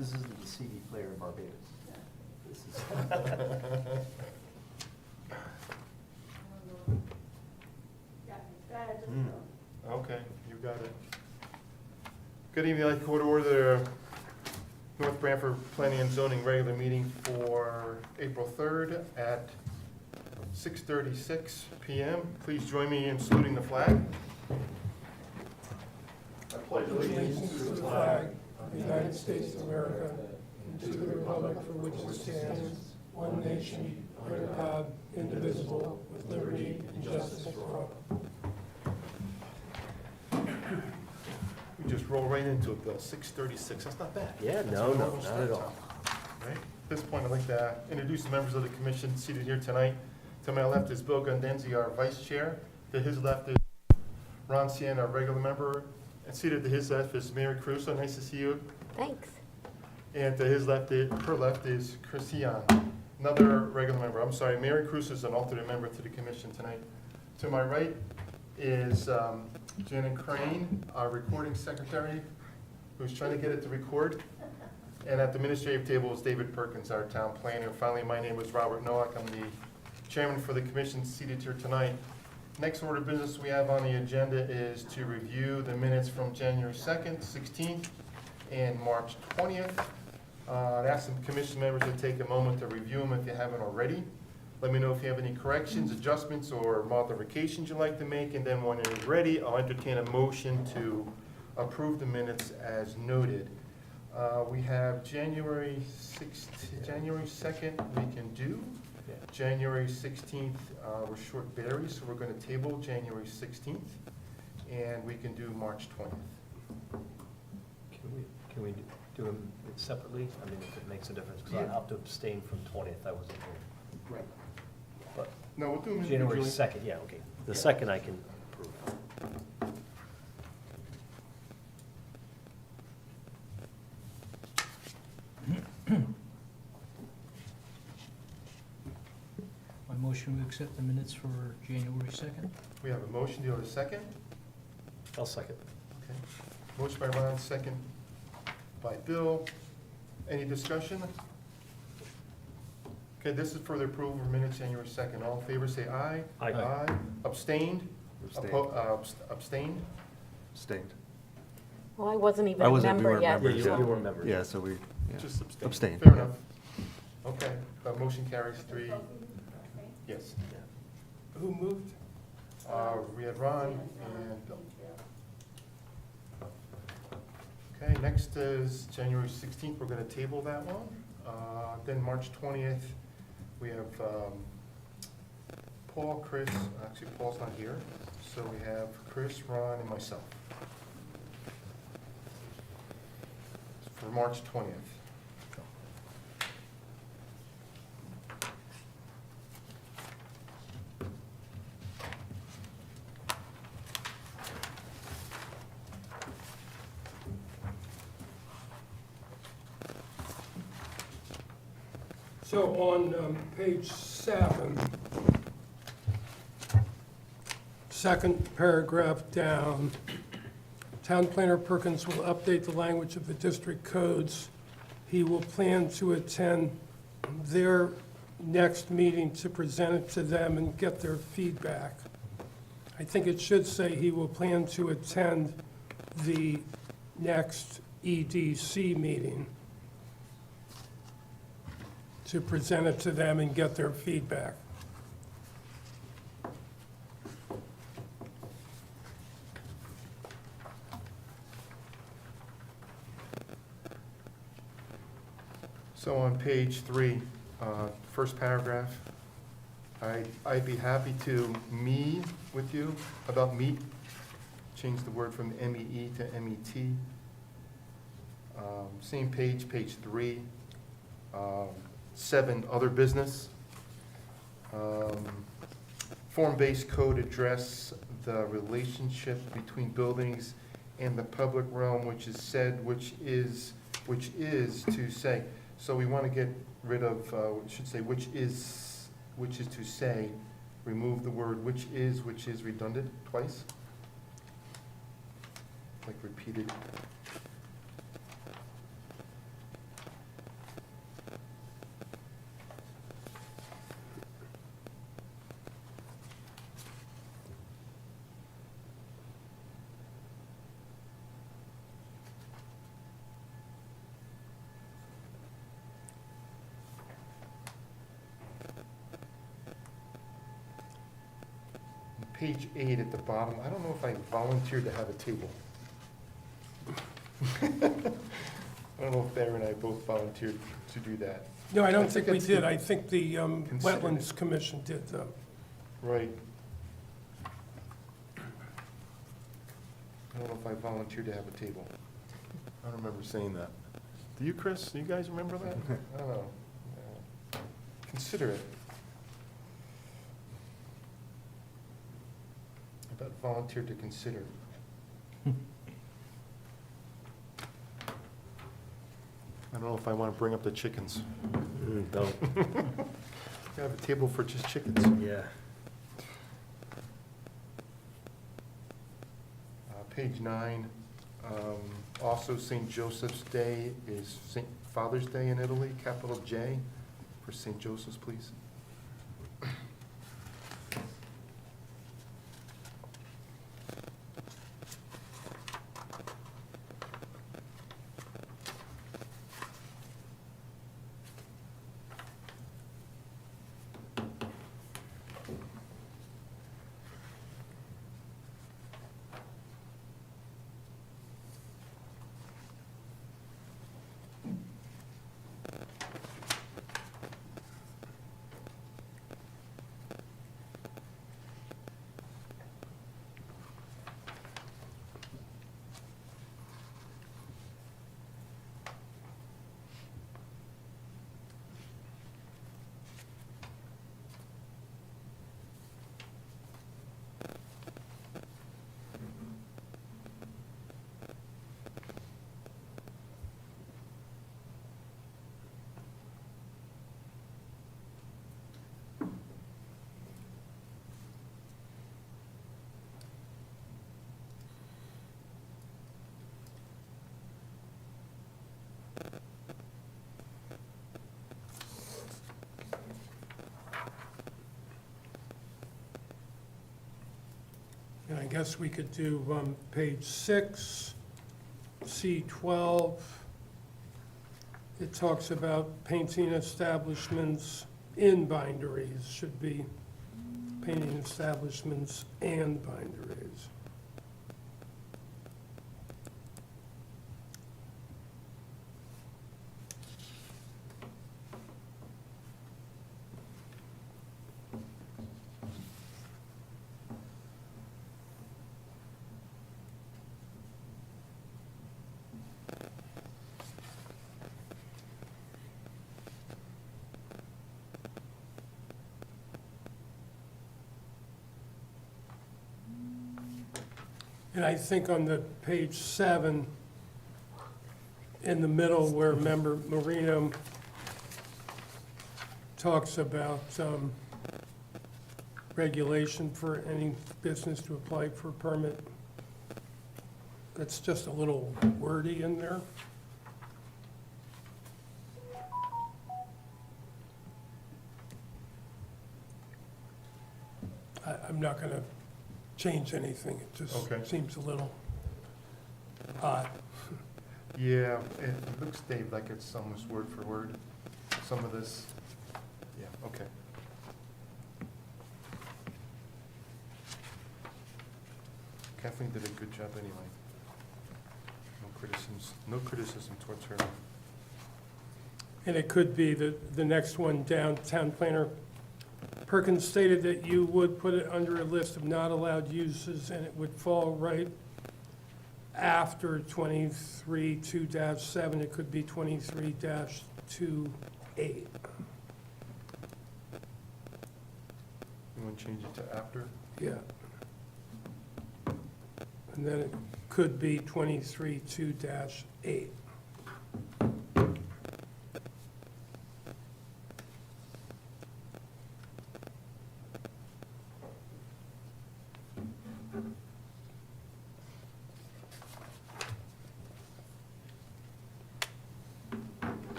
This isn't the CD player in Barbados. This is. Okay, you got it. Good evening, I'd like to call to order the North Branford Planning and Zoning regular meeting for April 3rd at 6:36 p.m. Please join me in saluting the flag. I pledge allegiance to the flag of the United States of America and to the republic for which it stands, one nation, under God, indivisible, with liberty and justice for all. We just roll right into it, Bill. 6:36, that's not bad. Yeah, That's no, what no, normal not at starts all. out. Right? At this point, I'd like to introduce the members of the commission seated here tonight. To my left is Bill Gondenzi, our vice chair. To his left is Ron Cien, our regular member. And seated to his left is Mary Crusoe. Nice to see you. Thanks. And to his left, her left is Chris Yan, another regular member. I'm sorry, Mary Crusoe is an alternate member to the commission tonight. To my right is Janet Crane, our recording secretary, who's trying to get it to record. And at the administrative table is David Perkins, our town planner. Finally, my name is Robert Nowak. I'm the chairman for the commission seated here tonight. Next order of business we have on the agenda is to review the minutes from January 2nd, 16th, and March 20th. I'd ask some commission members to take a moment to review them if you haven't already. Let me know if you have any corrections, adjustments, or modifications you'd like to make, and then when you're ready, I'll entertain a motion to approve the minutes as noted. We have January 2nd we can do. January 16th, we're short berries, so we're going to table January 16th, and we can do March 20th. Can we do them separately? I mean, if it makes a difference, because I Yeah. have to abstain from 20th, I wasn't here. Right. But No, we'll do them January individually. 2nd, yeah, okay. The second I can approve. My motion to accept the minutes for January 2nd. We have a motion, do you have a second? I'll second. Okay. Motion by Ron, second by Bill. Any discussion? Okay, this is for the approval of minutes, January 2nd. All in favor, say aye. Aye. Aye. Abstained? Abstained? Abstained. Well, I wasn't even I a wasn't- we member weren't yet. members Yeah, yet. you were members. Yeah, so we, yeah. Just abstained. Abstain. Fair enough. Okay, motion carries 3. Yes. Who moved? We had Ron and Bill. Okay, next is January 16th. We're going to table that one. Then March 20th, we have Paul, Chris, actually Paul's not here. So we have Chris, Ron, and myself. For March 20th. So on page 7, second paragraph down, Town Planner Perkins will update the language of the district codes. He will plan to attend their next meeting to present it to them and get their feedback. I think it should say he will plan to attend the next EDC meeting to present it to them and get their feedback. So on page 3, first paragraph, I'd be happy to meet with you about meet. Change the word from M-E-E to M-E-T. Same page, page 3. 7, other business. Form-based code address the relationship between buildings and the public realm, which is to say. So we want to get rid of, it should say, which is to say, remove the word which is redundant twice. Like repeated. page 8 at the bottom, I don't know if I volunteered to have a table. I don't know if Barry and I both volunteered to do that. No, I I don't think think we that's did. the- I think the Consider it. Wetlands Commission did, though. Right. I don't know if I volunteered to have a table. I don't remember saying that. Do you, Chris? Do you guys remember that? I don't know. Consider it. I bet volunteered to consider. I don't know if I want to bring up the chickens. Don't, I have a table for just chickens. yeah. Page 9, also St. Joseph's Day is St. Father's Day in Italy, capital J for St. Joseph's, please. And I guess we could do page 6, C12. It talks about painting establishments in binderies, should be painting establishments and binderies. And I think on the page 7, in the middle where Member Marino talks about regulation for any business to apply for a permit, that's just a little wordy in there. I'm not going to change anything. It just Okay. seems a little odd. Yeah, it looks, Dave, like it's almost word for word, some of this. Yeah, okay. Kathleen did a good job anyway. No criticism towards her. And it could be that the next one down, Town Planner Perkins stated that you would put it under a list of not allowed uses, and it would fall right after 23-2-7. It could be 23-28. You want to change it to after? Yeah. And then it could be 23-2-8.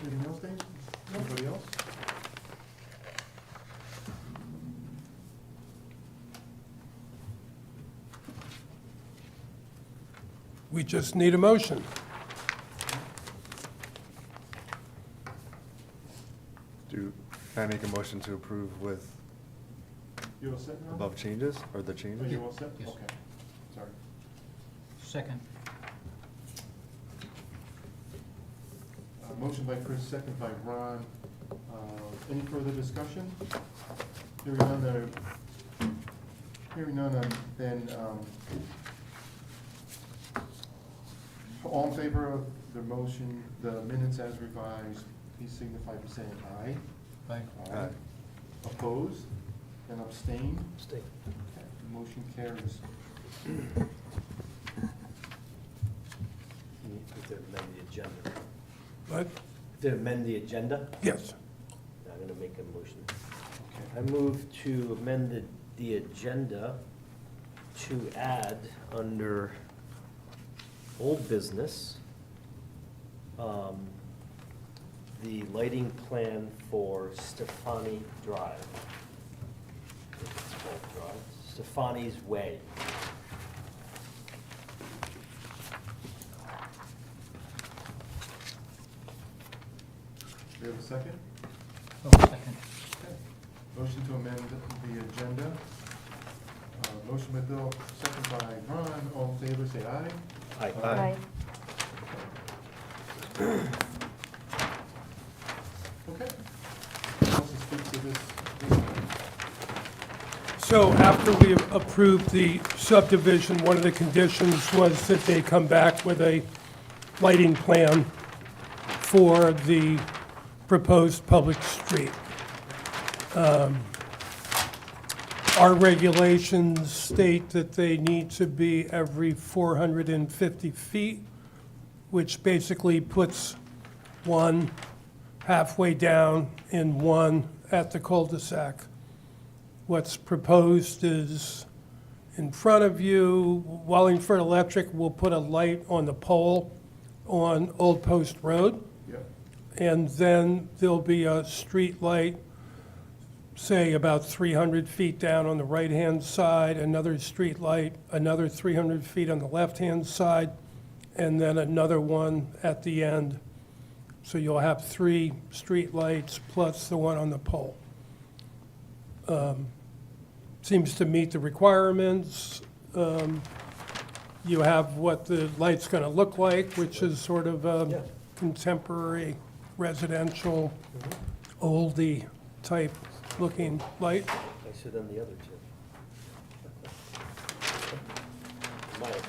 Anything else, Dave? Anybody else? We just need a motion. Do I make a motion to approve with You all set now? above changes, or the Are changes? you all set? Yes. Okay, sorry. Second. Motion by Chris, second by Ron. Any further discussion? Hearing none, then, all in favor of the motion, the minutes as revised, please signify by saying aye. Aye. Aye. Opposed and abstained? Stay. Okay, motion carries. If they amend the agenda. But, To amend the agenda, yes, I'm gonna make a motion. Okay. I move to amend the agenda to add under old business, the lighting plan for Stefani Drive. I think it's called Drive, Stefani's Way. Do we have a second? Oh, second. Okay. Motion to amend the agenda. Motion by Bill, second by Ron. All in favor, say aye. Aye. Aye. Okay. Who wants to speak to this? so after we approved the subdivision, one of the conditions was that they come back with a lighting plan for the proposed public street. Our regulations state that they need to be every 450 feet, which basically puts one halfway down and one at the cul-de-sac. What's proposed is in front of you, Wallingford Electric will put a light on the pole on Old Post Road. Yep. And then there'll be a street light, say about 300 feet down on the right-hand side, another street light, another 300 feet on the left-hand side, and then another one at the end. So you'll have 3 street lights plus the one on the pole. Seems to meet the requirements. You have what the light's going to look like, which is sort of Yeah. contemporary residential, oldie type looking light. Nicer than the other two. In my opinion.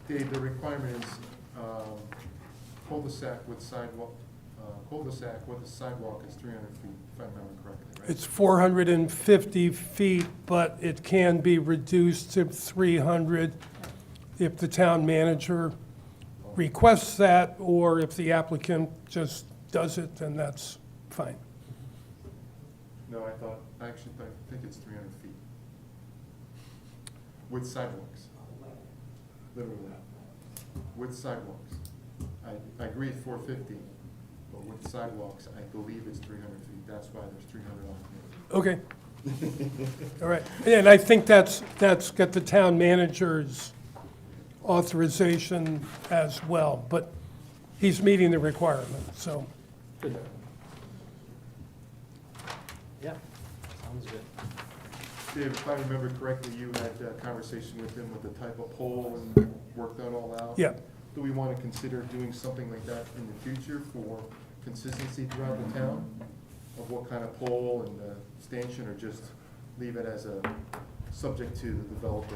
Dave, the requirement is cul-de-sac with sidewalk, cul-de-sac with a sidewalk is 300 feet, if I remember correctly, right? It's 450 feet, but it can be reduced to 300 if the town manager requests that, or if the applicant just does it, then that's fine. No, I think it's 300 feet. With sidewalks. Literally. With sidewalks. I agree it's 450, but with sidewalks, I believe it's 300 feet. That's why there's 300 on here. Okay. All right. And I think that's got the town manager's authorization as well, but he's meeting the requirement, so. Good. Yeah, sounds good. Dave, if I remember correctly, you had a conversation with him with the type of pole and worked that all out? Yeah. Do we want to consider doing something like that in the future for consistency throughout the town? Of what kind of pole and stanchion, or just leave it as a subject to the developer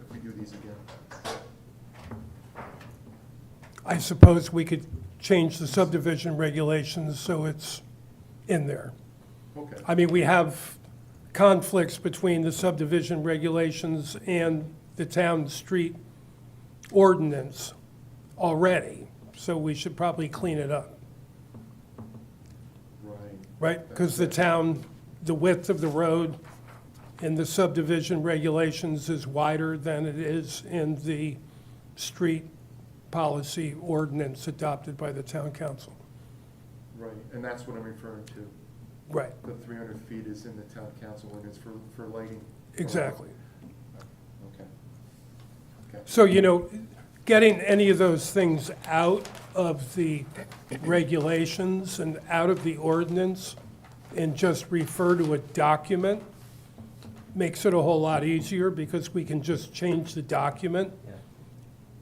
if we do these again? I suppose we could change the subdivision regulations so it's in there. Okay, I mean, we have conflicts between the subdivision regulations and the town street ordinance already, so we should probably clean it up, right. right? Because the town, the width of the road in the subdivision regulations is wider than it is in the street policy ordinance adopted by the town council. Right, and that's what I'm referring to. Right, The 300 feet is in the town council ordinance for lighting. exactly. Okay. Okay. So, getting any of those things out of the regulations and out of the ordinance and just refer to a document makes it a whole lot easier because we can just change the document Yeah.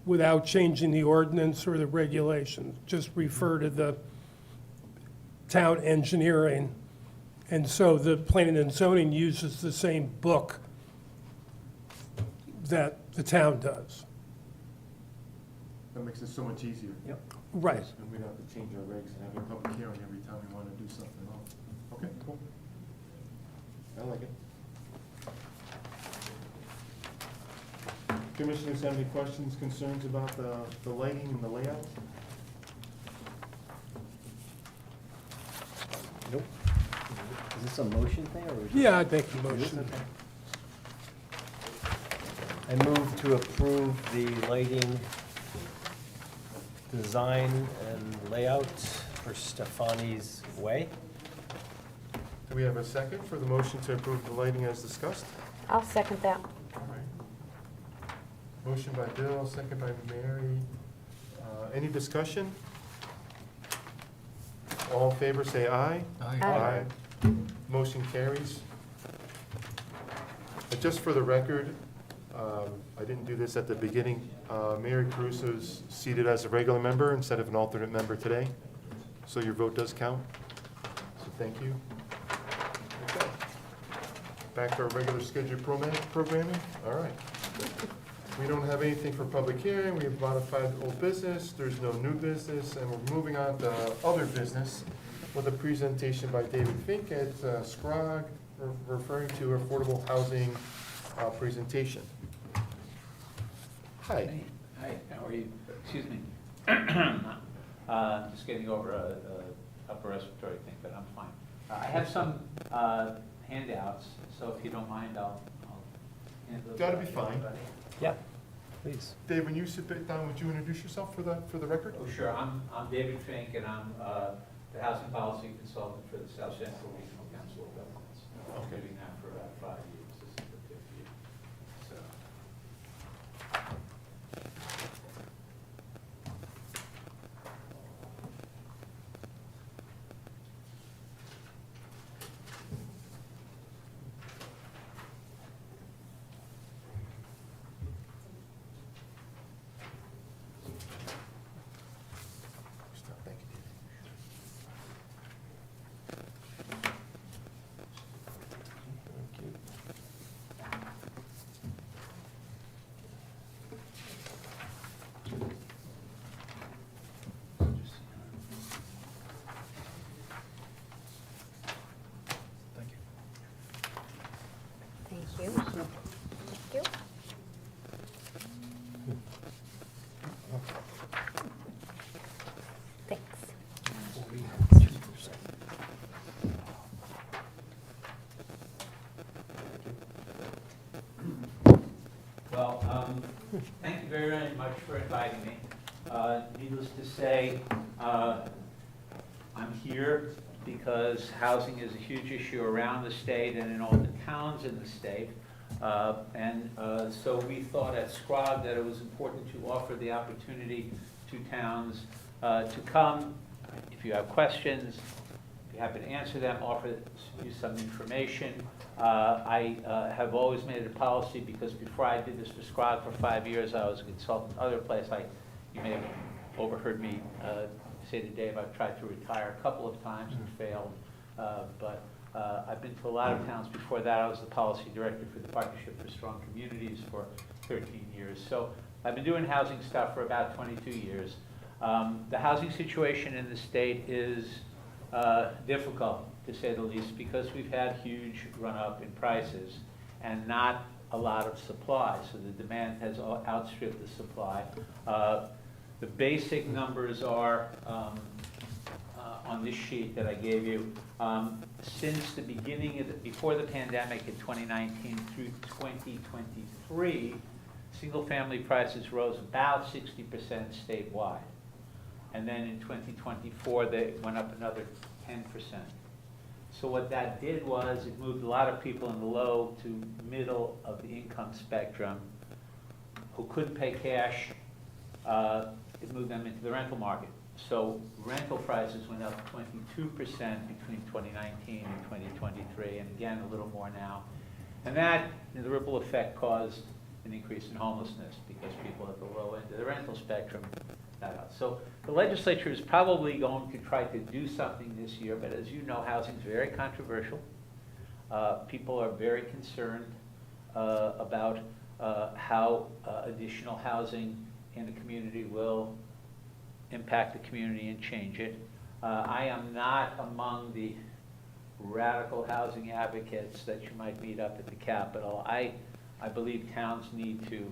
without changing the ordinance or the regulations. Just refer to the town engineering. And so the planning and zoning uses the same book that the town does. That makes it so much easier. Yep. Right. And we don't have to change our regs and have a public hearing every time we want to do something else. Okay, cool. I like it. Commissioners have any questions, concerns about the lighting and the layout? Nope. Is this a motion thing, or? is it- Yeah, I'd make a It is? motion. Okay. I move to approve the lighting design and layout for Stefani's Way. Do we have a second for the motion to approve the lighting as discussed? I'll second that. All right. Motion by Bill, second by Mary. Any discussion? All in favor, say aye. Aye. Motion carries. Just for the record, I didn't do this at the beginning. Mary Caruso is seated as a regular member instead of an alternate member today, so your vote does count. So thank you. Okay. Back to our regular scheduled programming. All right. We don't have anything for public hearing. We have modified old business. There's no new business, and we're moving on to other business with a presentation by David Fink at SCROG, referring to affordable housing presentation. Hi. Hi, how are you? Excuse me. Just getting over a upper respiratory thing, but I'm fine. I have some handouts, so if you don't mind, I'll hand those. Gotta out be to fine. everybody. Yeah, please. Dave, when you sit back down, would you introduce yourself for the record? Oh, sure, I'm David Fink, and I'm the housing policy consultant for the South Central Regional Council of Governments. I've been doing that for about 5 years, this is the 5th year. So, Thank you, David. Thank you. Thank you. Thank you. Thanks. well, thank you very much for inviting me. Needless to say, I'm here because housing is a huge issue around the state and in all the towns in the state. So we thought at SCROG that it was important to offer the opportunity to towns to come, if you have questions, be happy to answer them, offer you some information. I have always made it a policy, because before I did this for SCROG for 5 years, I was a consultant other place. You may have overheard me say to Dave, I've tried to retire a couple of times and failed, but I've been to a lot of towns before that. I was the policy director for the Partnership for Strong Communities for 13 years. So I've been doing housing stuff for about 22 years. The housing situation in the state is difficult, to say the least, because we've had huge run-up in prices and not a lot of supply. So the demand has outstripped the supply. The basic numbers are on this sheet that I gave you. Since the beginning of before the pandemic in 2019 through 2023, Single-family prices rose about 60% statewide. And then in 2024, they went up another 10%. So what that did was it moved a lot of people in the low to middle of the income spectrum who couldn't pay cash. It moved them into the rental market. So rental prices went up 22% between 2019 and 2023, and again, a little more now. And that, the ripple effect, caused an increase in homelessness because people at the low end of the rental spectrum got out. So the legislature is probably going to try to do something this year, but as you know, housing is very controversial. People are very concerned about how additional housing in a community will impact the community and change it. I am not among the radical housing advocates that you might meet up at the Capitol. I believe towns need to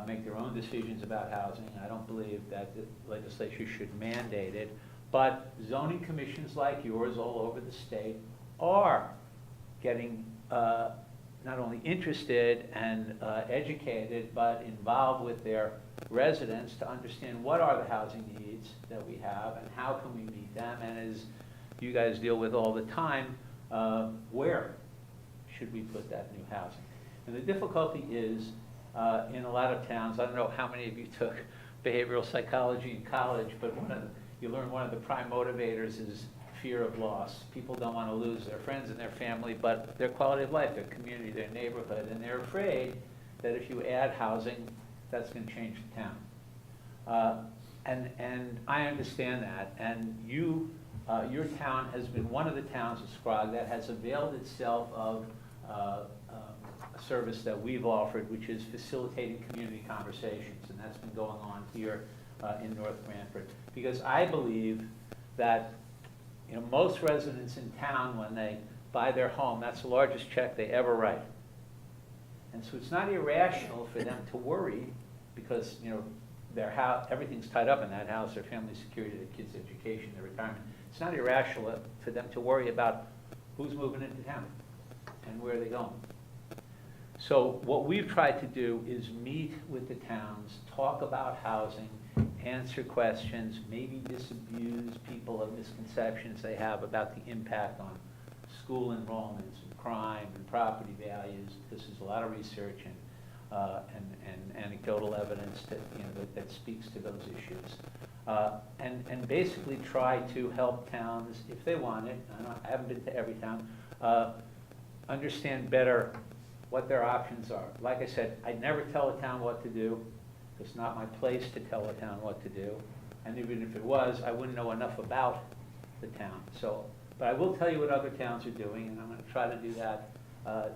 make their own decisions about housing. I don't believe that the legislature should mandate it, but zoning commissions like yours all over the state are getting not only interested and educated, but involved with their residents to understand what are the housing needs that we have and how can we meet them, and as you guys deal with all the time, where should we put that new housing? And the difficulty is, in a lot of towns, I don't know how many of you took behavioral psychology in college, but you learn one of the prime motivators is fear of loss. People don't want to lose their friends and their family, but their quality of life, their community, their neighborhood, and they're afraid that if you add housing, that's going to change the town. And I understand that, and your town has been one of the towns of Sprague that has availed itself of a service that we've offered, which is facilitating community conversations, and that's been going on here in North Branford. Because I believe that most residents in town, when they buy their home, that's the largest check they ever write. And so it's not irrational for them to worry because their house, everything's tied up in that house, their family security, their kids' education, their retirement. It's not irrational for them to worry about who's moving into town and where are they going. So what we've tried to do is meet with the towns, talk about housing, answer questions, maybe disabuse people of misconceptions they have about the impact on school enrollments and crime and property values. This is a lot of research and anecdotal evidence that speaks to those issues. And basically try to help towns, if they want it, I haven't been to every town, understand better what their options are. Like I said, I'd never tell a town what to do. It's not my place to tell a town what to do. And even if it was, I wouldn't know enough about the town. But I will tell you what other towns are doing, and I'm going to try to do that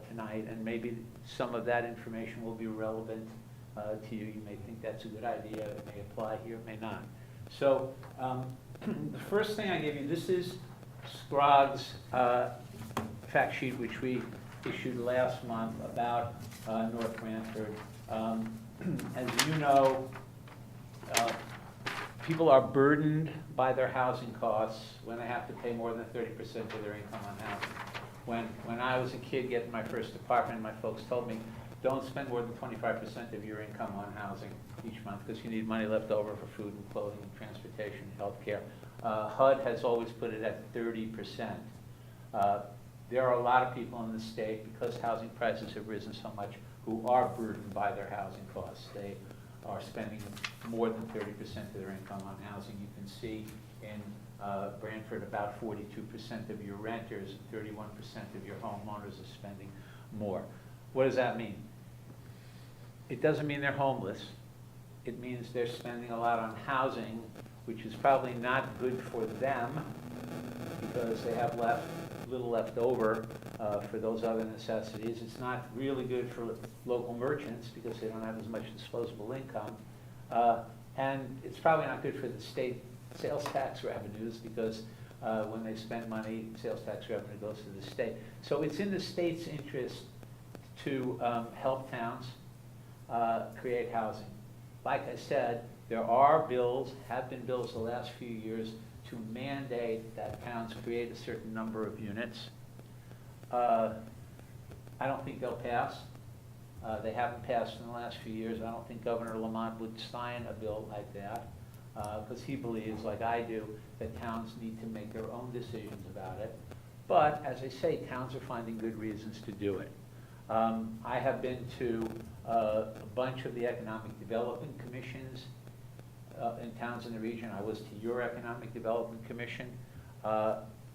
tonight, and maybe some of that information will be relevant to you. You may think that's a good idea. It may apply here, it may not. So the first thing I gave you, this is Sprague's fact sheet, which we issued last month about North Branford. As you know, people are burdened by their housing costs when they have to pay more than 30% of their income on housing. When I was a kid getting my first apartment, my folks told me, don't spend more than 25% of your income on housing each month because you need money left over for food and clothing, and transportation, and health care. HUD has always put it at 30%. There are a lot of people in the state, because housing prices have risen so much, who are burdened by their housing costs. They are spending more than 30% of their income on housing. You can see in Branford about 42% of your renters, 31% of your homeowners are spending more. What does that mean? It doesn't mean they're homeless. It means they're spending a lot on housing, which is probably not good for them because they have little left over for those other necessities. It's not really good for local merchants because they don't have as much disposable income. And it's probably not good for the state sales tax revenues because when they spend money, sales tax revenue goes to the state. So it's in the state's interest to help towns create housing. Like I said, there are bills, have been bills the last few years, to mandate that towns create a certain number of units. I don't think they'll pass. They haven't passed in the last few years. I don't think Governor Lamont would sign a bill like that, because he believes, like I do, that towns need to make their own decisions about it. But, as I say, towns are finding good reasons to do it. I have been to a bunch of the economic development commissions in towns in the region. I was to your economic development commission.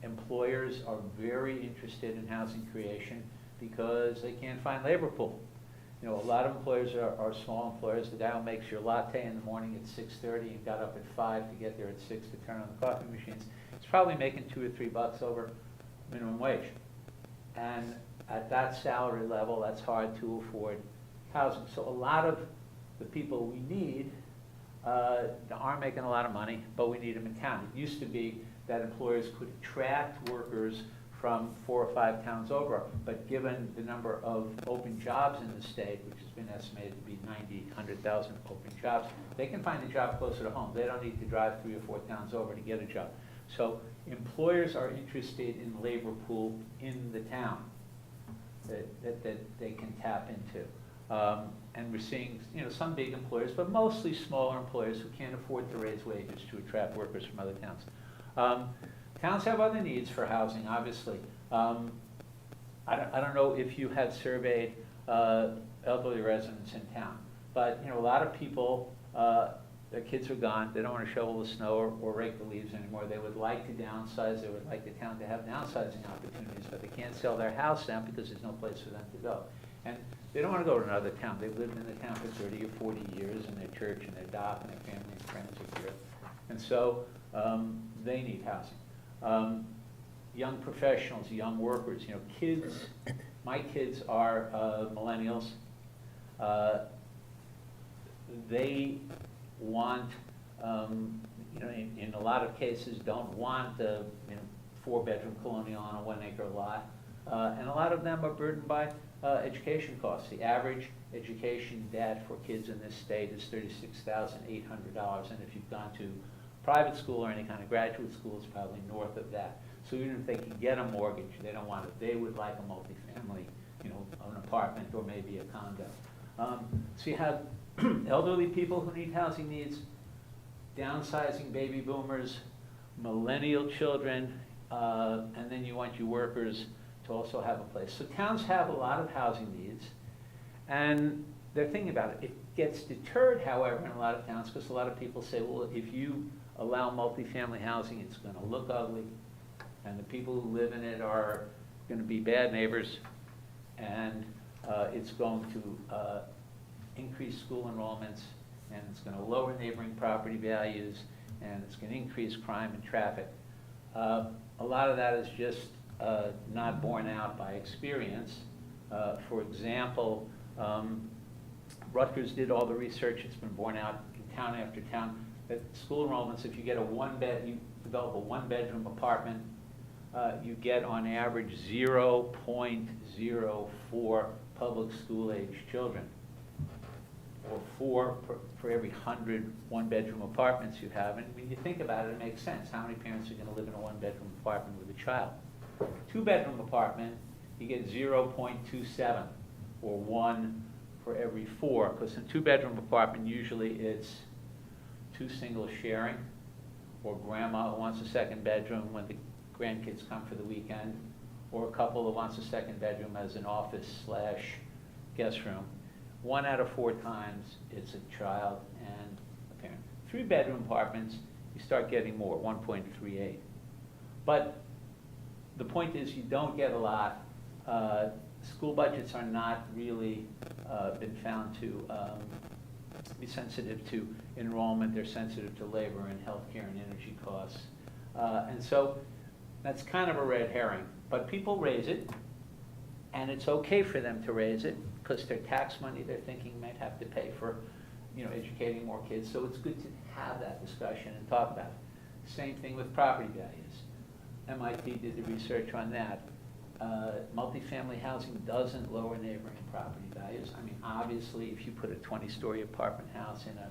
Employers are very interested in housing creation because they can't find labor pool. You know, a lot of employers are small employers. The guy who makes your latte in the morning at 6:30 and got up at 5 to get there at 6 to turn on the coffee machines, he's probably making $2 or $3 over minimum wage. And at that salary level, that's hard to afford housing. So a lot of the people we need aren't making a lot of money, but we need them in town. It used to be that employers could attract workers from 4 or 5 towns over, but given the number of open jobs in the state, which has been estimated to be 90, 100,000 open jobs, they can find a job closer to home. They don't need to drive 3 or 4 towns over to get a job. So employers are interested in labor pool in the town that they can tap into. And we're seeing, you know, some big employers, but mostly smaller employers who can't afford to raise wages to attract workers from other towns. Towns have other needs for housing, obviously. I don't know if you had surveyed elderly residents in town, but, you know, a lot of people, their kids are gone, they don't want to shovel the snow or rake the leaves anymore. They would like to downsize, they would like the town to have downsizing opportunities, but they can't sell their house now because there's no place for them to go. And they don't want to go to another town. They've lived in the town for 30 or 40 years, and their church and their dock and their family and friends are here. And so they need housing. Young professionals, young workers, you know, kids. My kids are millennials. They want, you know, in a lot of cases, don't want a 4-bedroom colonial on a 1-acre lot. And a lot of them are burdened by education costs. The average education debt for kids in this state is $36,800, and if you've gone to private school or any kind of graduate school, it's probably north of that. So even if they can get a mortgage, they don't want it. They would like a multifamily, you know, an apartment or maybe a condo. So you have elderly people who need housing needs, downsizing baby boomers, millennial children, and then you want your workers to also have a place. So towns have a lot of housing needs, and they're thinking about it. It gets deterred, however, in a lot of towns, because a lot of people say, well, if you allow multifamily housing, it's going to look ugly, and the people who live in it are going to be bad neighbors, and it's going to increase school enrollments, and it's going to lower neighboring property values, and it's going to increase crime and traffic. A lot of that is just not borne out by experience. For example, Rutgers did all the research. It's been borne out in town after town that school enrollments, if you get you develop a 1-bedroom apartment, you get on average 0.04 public school age children, or 4 for every 100 1-bedroom apartments you have. And when you think about it, it makes sense. How many parents are going to live in a 1-bedroom apartment with a child? 2-bedroom apartment, you get 0.27, or 1 for every 4, because in a 2-bedroom apartment, usually it's 2 singles sharing, or grandma who wants a 2nd bedroom when the grandkids come for the weekend, or a couple that wants a 2nd bedroom as an office/guest room. 1 out of 4 times, it's a child and a parent. 3-bedroom apartments, you start getting more, 1.38. But the point is, you don't get a lot. School budgets are not really been found to be sensitive to enrollment. They're sensitive to labor and healthcare and energy costs. And so that's kind of a red herring. But people raise it, and it's okay for them to raise it, because their tax money they're thinking might have to pay for, you know, educating more kids. So it's good to have that discussion and talk about it. Same thing with property values. MIT did the research on that. Multifamily housing doesn't lower neighboring property values. I mean, obviously, if you put a 20-story apartment house in a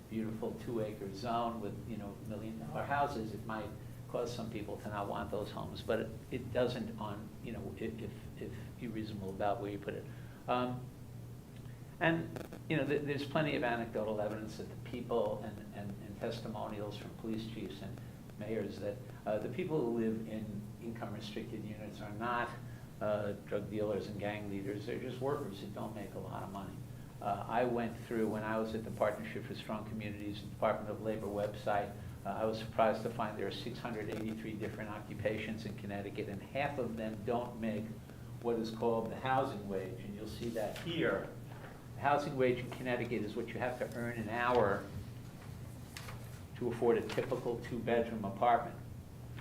beautiful 2-acre zone with, you know, $1 million houses, it might cause some people to not want those homes, but it doesn't on, you know, if you're reasonable about where you put it. And, you know, there's plenty of anecdotal evidence that the people and testimonials from police chiefs and mayors that the people who live in income-restricted units are not drug dealers and gang leaders. They're just workers who don't make a lot of money. I went through, when I was at the Partnership for Strong Communities, the Department of Labor website, I was surprised to find there are 683 different occupations in Connecticut, and half of them don't make what is called the housing wage, and you'll see that here. The housing wage in Connecticut is what you have to earn an hour to afford a typical two-bedroom apartment.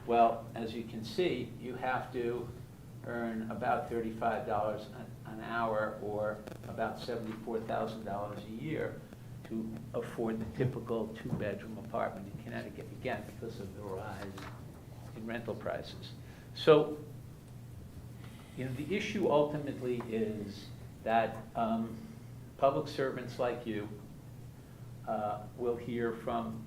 Well, as you can see, you have to earn about $35 an hour, or about $74,000 a year, to afford the typical two-bedroom apartment in Connecticut, again, because of the rise in rental prices. So, you know, the issue ultimately is that public servants like you will hear from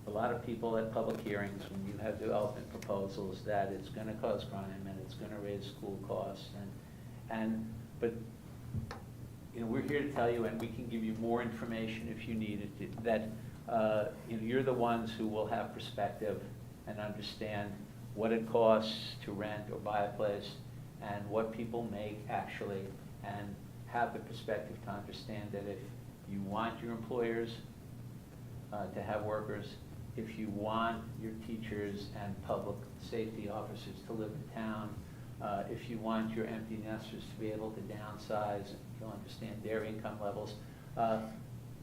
a lot of people at public hearings when you have development proposals that it's going to cause crime and it's going to raise school costs, but you know, we're here to tell you, and we can give you more information if you need it, that you know, you're the ones who will have perspective and understand what it costs to rent or buy a place and what people make actually, and have the perspective to understand that if you want your employers to have workers, if you want your teachers and public safety officers to live in town, if you want your empty nesters to be able to downsize, you'll understand their income levels.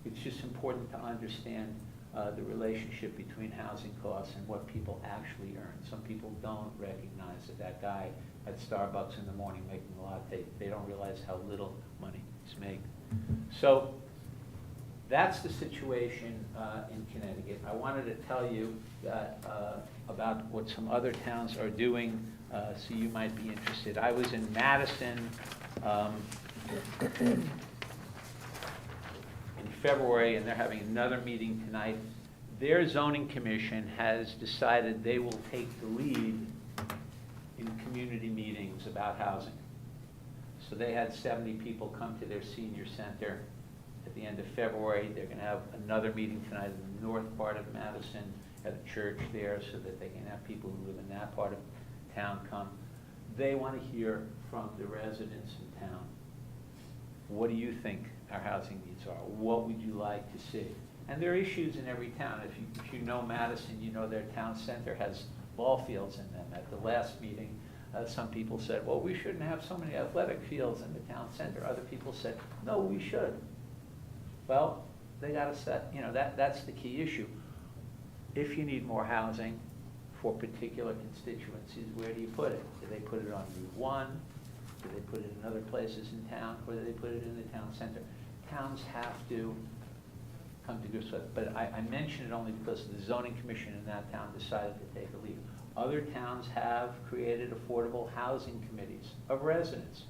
It's just important to understand the relationship between housing costs and what people actually earn. Some people don't recognize that that guy at Starbucks in the morning making a latte, they don't realize how little money he's making. So that's the situation in Connecticut. I wanted to tell you that, about what some other towns are doing, so you might be interested. I was in Madison in February, and they're having another meeting tonight. Their zoning commission has decided they will take the lead in community meetings about housing. So they had 70 people come to their senior center at the end of February. They're going to have another meeting tonight in the north part of Madison at a church there, so that they can have people who live in that part of town come. They want to hear from the residents in town. What do you think our housing needs are? What would you like to see? And there are issues in every town. If you know Madison, you know their town center has ball fields in them. At the last meeting, some people said, well, we shouldn't have so many athletic fields in the town center. Other people said, no, we should. Well, they got to set, you know, that's the key issue. If you need more housing for particular constituencies, where do you put it? Do they put it on Route 1? Do they put it in other places in town? Or do they put it in the town center? Towns have to come to grips with it. But I mention it only because the zoning commission in that town decided to take a lead. Other towns have created affordable housing committees of residents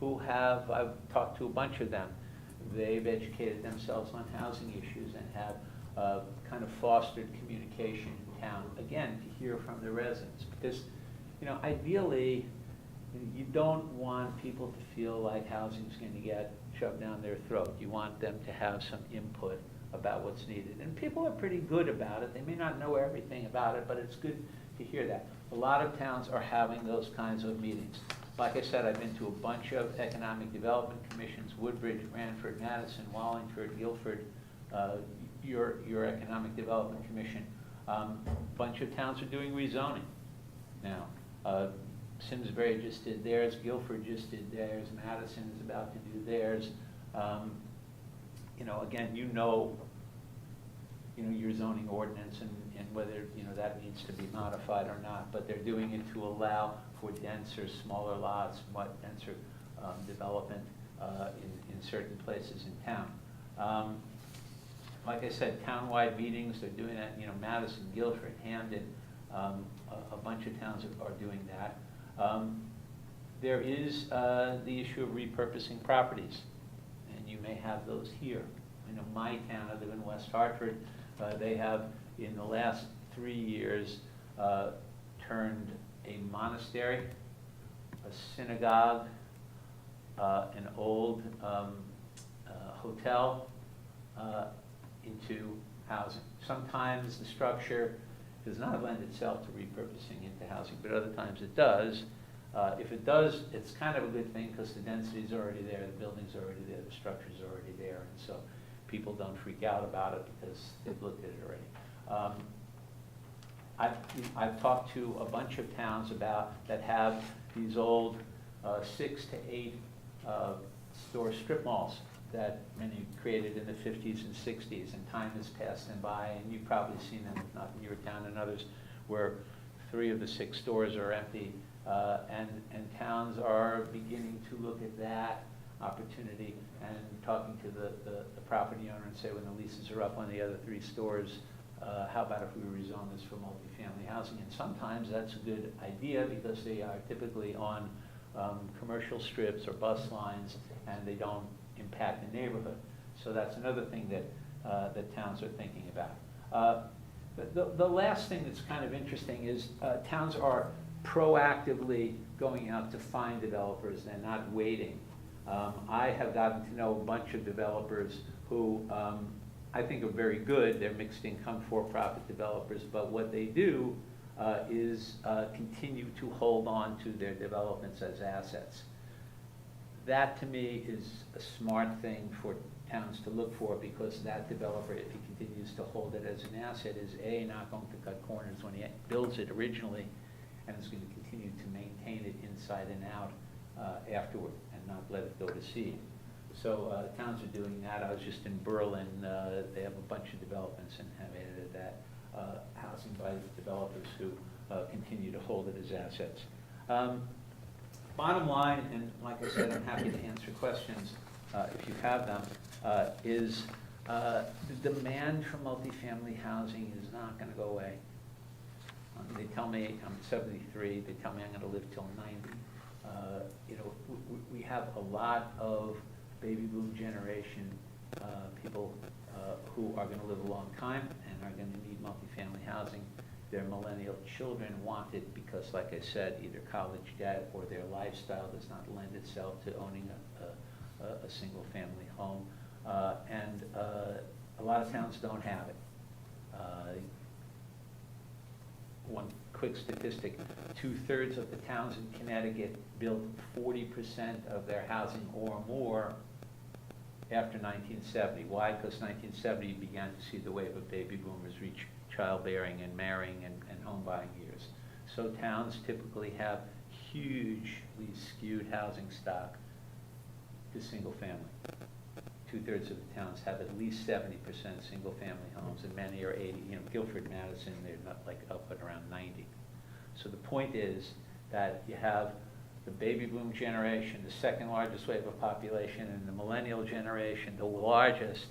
who have, I've talked to a bunch of them, they've educated themselves on housing issues and have kind of fostered communication in town, again, to hear from the residents. Because, you know, ideally, you don't want people to feel like housing's going to get shoved down their throat. You want them to have some input about what's needed. And people are pretty good about it. They may not know everything about it, but it's good to hear that. A lot of towns are having those kinds of meetings. Like I said, I've been to a bunch of economic development commissions: Woodbridge, Branford, Madison, Wallingford, Guilford, your economic development commission. A bunch of towns are doing rezoning now. Simsbury just did theirs, Guilford just did theirs, Madison is about to do theirs. You know, again, you know your zoning ordinance and whether, you know, that needs to be modified or not, but they're doing it to allow for denser, smaller lots, much denser development in certain places in town. Like I said, townwide meetings, they're doing that, you know, Madison, Guilford, Hamden, a bunch of towns are doing that. There is the issue of repurposing properties, and you may have those here. I know my town, I live in West Hartford, they have, in the last 3 years, turned a monastery, a synagogue, an old hotel into housing. Sometimes the structure does not lend itself to repurposing into housing, but other times it does. If it does, it's kind of a good thing because the density is already there, the building's already there, the structure's already there, and so people don't freak out about it because they've looked at it already. I've talked to a bunch of towns that have these old 6 to 8 store strip malls that many created in the 50s and 60s, and time has passed them by, and you've probably seen them, if not in your town and others, where 3 of the 6 stores are empty, and towns are beginning to look at that opportunity and talking to the property owner and say, when the leases are up on the other 3 stores, how about if we rezone this for multifamily housing? And sometimes that's a good idea because they are typically on commercial strips or bus lines, and they don't impact the neighborhood. So that's another thing that towns are thinking about. The last thing that's kind of interesting is towns are proactively going out to find developers. They're not waiting. I have gotten to know a bunch of developers who I think are very good. They're mixed income for-profit developers, but what they do is continue to hold on to their developments as assets. That, to me, is a smart thing for towns to look for, because that developer, if he continues to hold it as an asset, is A, not going to cut corners when he builds it originally, and is going to continue to maintain it inside and out afterward, and not let it go to seed. So towns are doing that. I was just in Berlin. They have a bunch of developments and have added that housing by developers who continue to hold it as assets. Bottom line, and like I said, I'm happy to answer questions if you have them, is the demand for multifamily housing is not going to go away. They tell me, I'm 73, they tell me I'm going to live till 90. You know, we have a lot of baby boom generation people who are going to live a long time and are going to need multifamily housing. Their millennial children want it because, like I said, either college debt or their lifestyle does not lend itself to owning a single-family home. And a lot of towns don't have it. One quick statistic, 2/3 of the towns in Connecticut built 40% of their housing or more after 1970. Why? Because 1970 you began to see the wave of baby boomers reach childbearing and marrying and home buying years. So towns typically have hugely skewed housing stock to single family. 2/3 of the towns have at least 70% single family homes, and many are 80. You know, Guilford, Madison, they're not like up at around 90. So the point is that you have the baby boom generation, the second largest wave of population, and the millennial generation, the largest,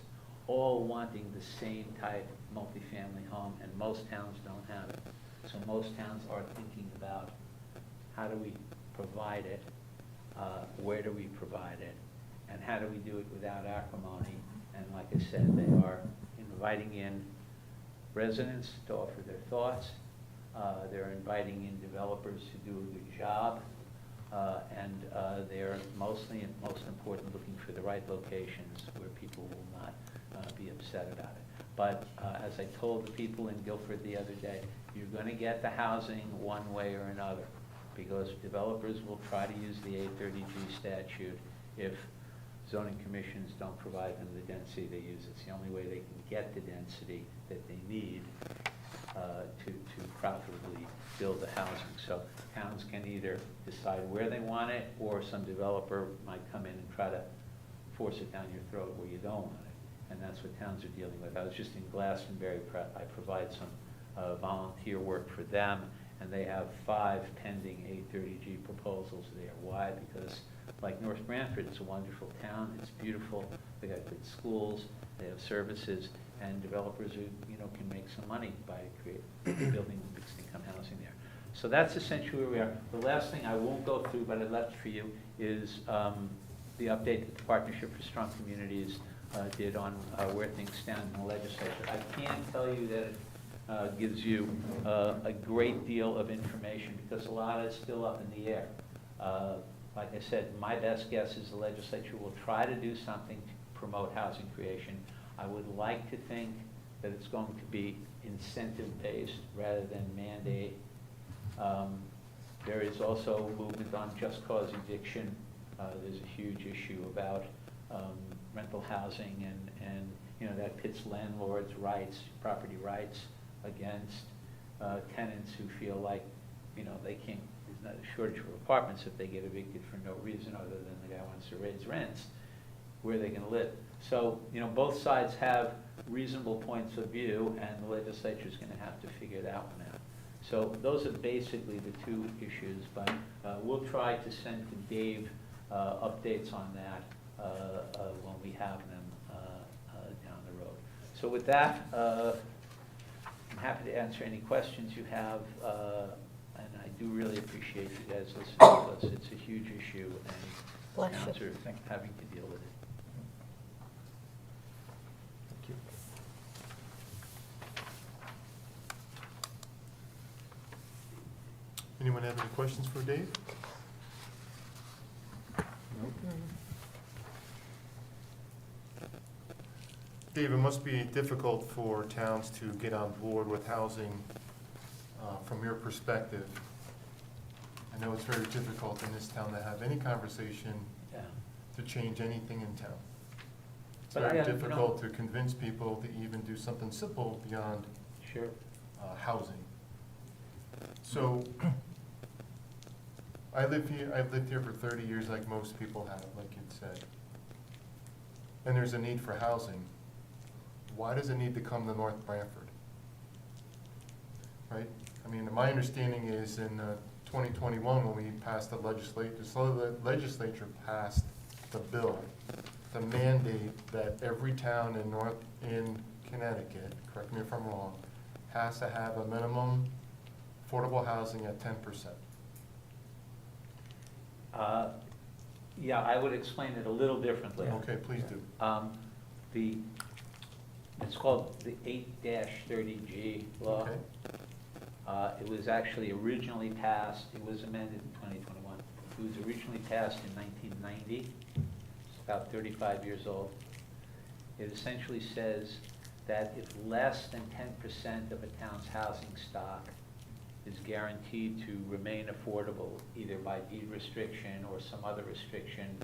all wanting the same type of multifamily home, and most towns don't have it. So most towns are thinking about how do we provide it, where do we provide it, and how do we do it without acrimony. And like I said, they are inviting in residents to offer their thoughts. They're inviting in developers to do a good job. And they're mostly, and most important, looking for the right locations where people will not be upset about it. But as I told the people in Guilford the other day, you're going to get the housing one way or another, because developers will try to use the 830G statute if zoning commissions don't provide them the density they use. It's the only way they can get the density that they need to profitably build the housing. So towns can either decide where they want it, or some developer might come in and try to force it down your throat where you don't want it. And that's what towns are dealing with. I was just in Glastonbury. I provide some volunteer work for them, and they have 5 pending 830G proposals there. Why? Because like North Branford, it's a wonderful town. It's beautiful. They got good schools. They have services, and developers who can make some money by building mixed income housing there. So that's essentially where we are. The last thing I won't go through, but I left for you, is the update that the Partnership for Strong Communities did on where things stand in the legislature. I can't tell you that it gives you a great deal of information, because a lot is still up in the air. Like I said, my best guess is the legislature will try to do something to promote housing creation. I would like to think that it's going to be incentive-based rather than mandate. There is also movement on just cause eviction. There's a huge issue about rental housing and, you know, that pits landlords' rights, property rights against tenants who feel like, you know, they can't, there's not a shortage of apartments if they get evicted for no reason other than the guy wants to raise rents, where they can live. So, you know, both sides have reasonable points of view, and the legislature's gonna have to figure that one out. So those are basically the two issues, but we'll try to send to Dave updates on that when we have them down the road. So with that, I'm happy to answer any questions you have, and I do really appreciate you guys listening to us. It's a huge issue, and Bless towns you. are having to deal with it. Thank you. Anyone have any questions for Dave? Dave, it must be difficult for towns to get on board with housing from your perspective. I know it's very difficult in this town to have any conversation Yeah. to change anything in town. It's But very you know- difficult to convince people to even do something simple beyond Sure. housing. So, I've lived here for 30 years like most people have, like you'd said. And there's a need for housing. Why does it need to come to North Branford? Right? I mean, my understanding is in 2021, when we passed the legislature passed the bill to mandate that every town in Connecticut, correct me if I'm wrong, has to have a minimum affordable housing at 10%. Yeah, I would explain it a little differently. Okay, please do. It's called the 8-30G law. Okay. It was actually originally passed, it was amended in 2021. It was originally passed in 1990. It's about 35 years old. It essentially says that if less than 10% of a town's housing stock is guaranteed to remain affordable, either by deed restriction or some other restriction,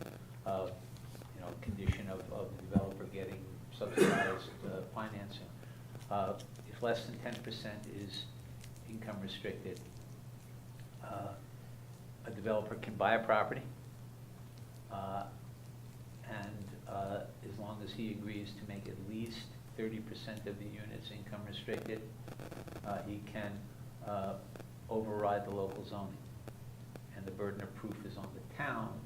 you know, condition of the developer getting subsidized financing. If less than 10% is income restricted, a developer can buy a property, and as long as he agrees to make at least 30% of the units income restricted, he can override the local zoning. And the burden of proof is on the town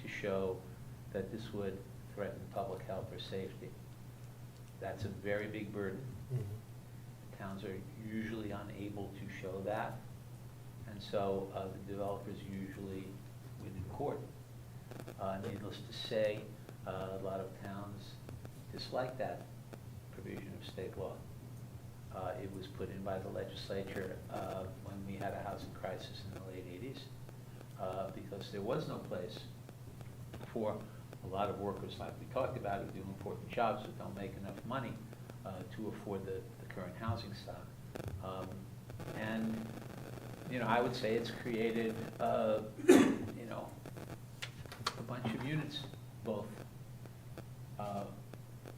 to show that this would threaten public health or safety. That's a very big burden. Towns are usually unable to show that, and so the developers usually win in court. Needless to say, a lot of towns dislike that provision of state law. It was put in by the legislature when we had a housing crisis in the late 80s, because there was no place for a lot of workers, like we talked about, who do important jobs but don't make enough money to afford the current housing stock. And, you know, I would say it's created, you know, a bunch of units, both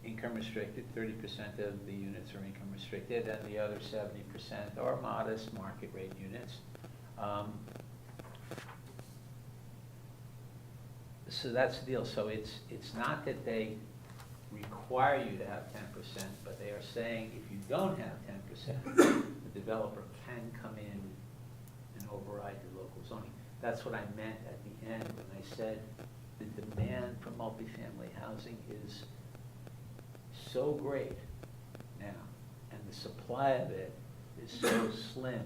income restricted, 30% of the units are income restricted, and the other 70% are modest market rate units. So that's the deal. So it's not that they require you to have 10%, but they are saying if you don't have 10%, the developer can come in and override your local zoning. That's what I meant at the end when I said the demand for multifamily housing is so great now, and the supply of it is so slim,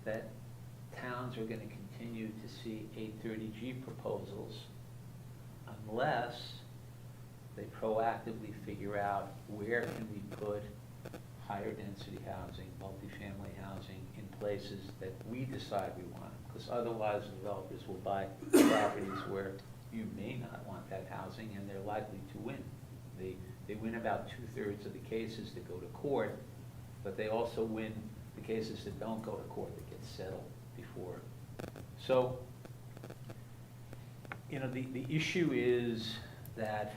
that towns are gonna continue to see 830G proposals unless they proactively figure out where can we put higher density housing, multifamily housing in places that we decide we want. Because otherwise, developers will buy properties where you may not want that housing, and they're likely to win. They win about 2/3 of the cases that go to court, but they also win the cases that don't go to court, that get settled before. So, you know, the issue is that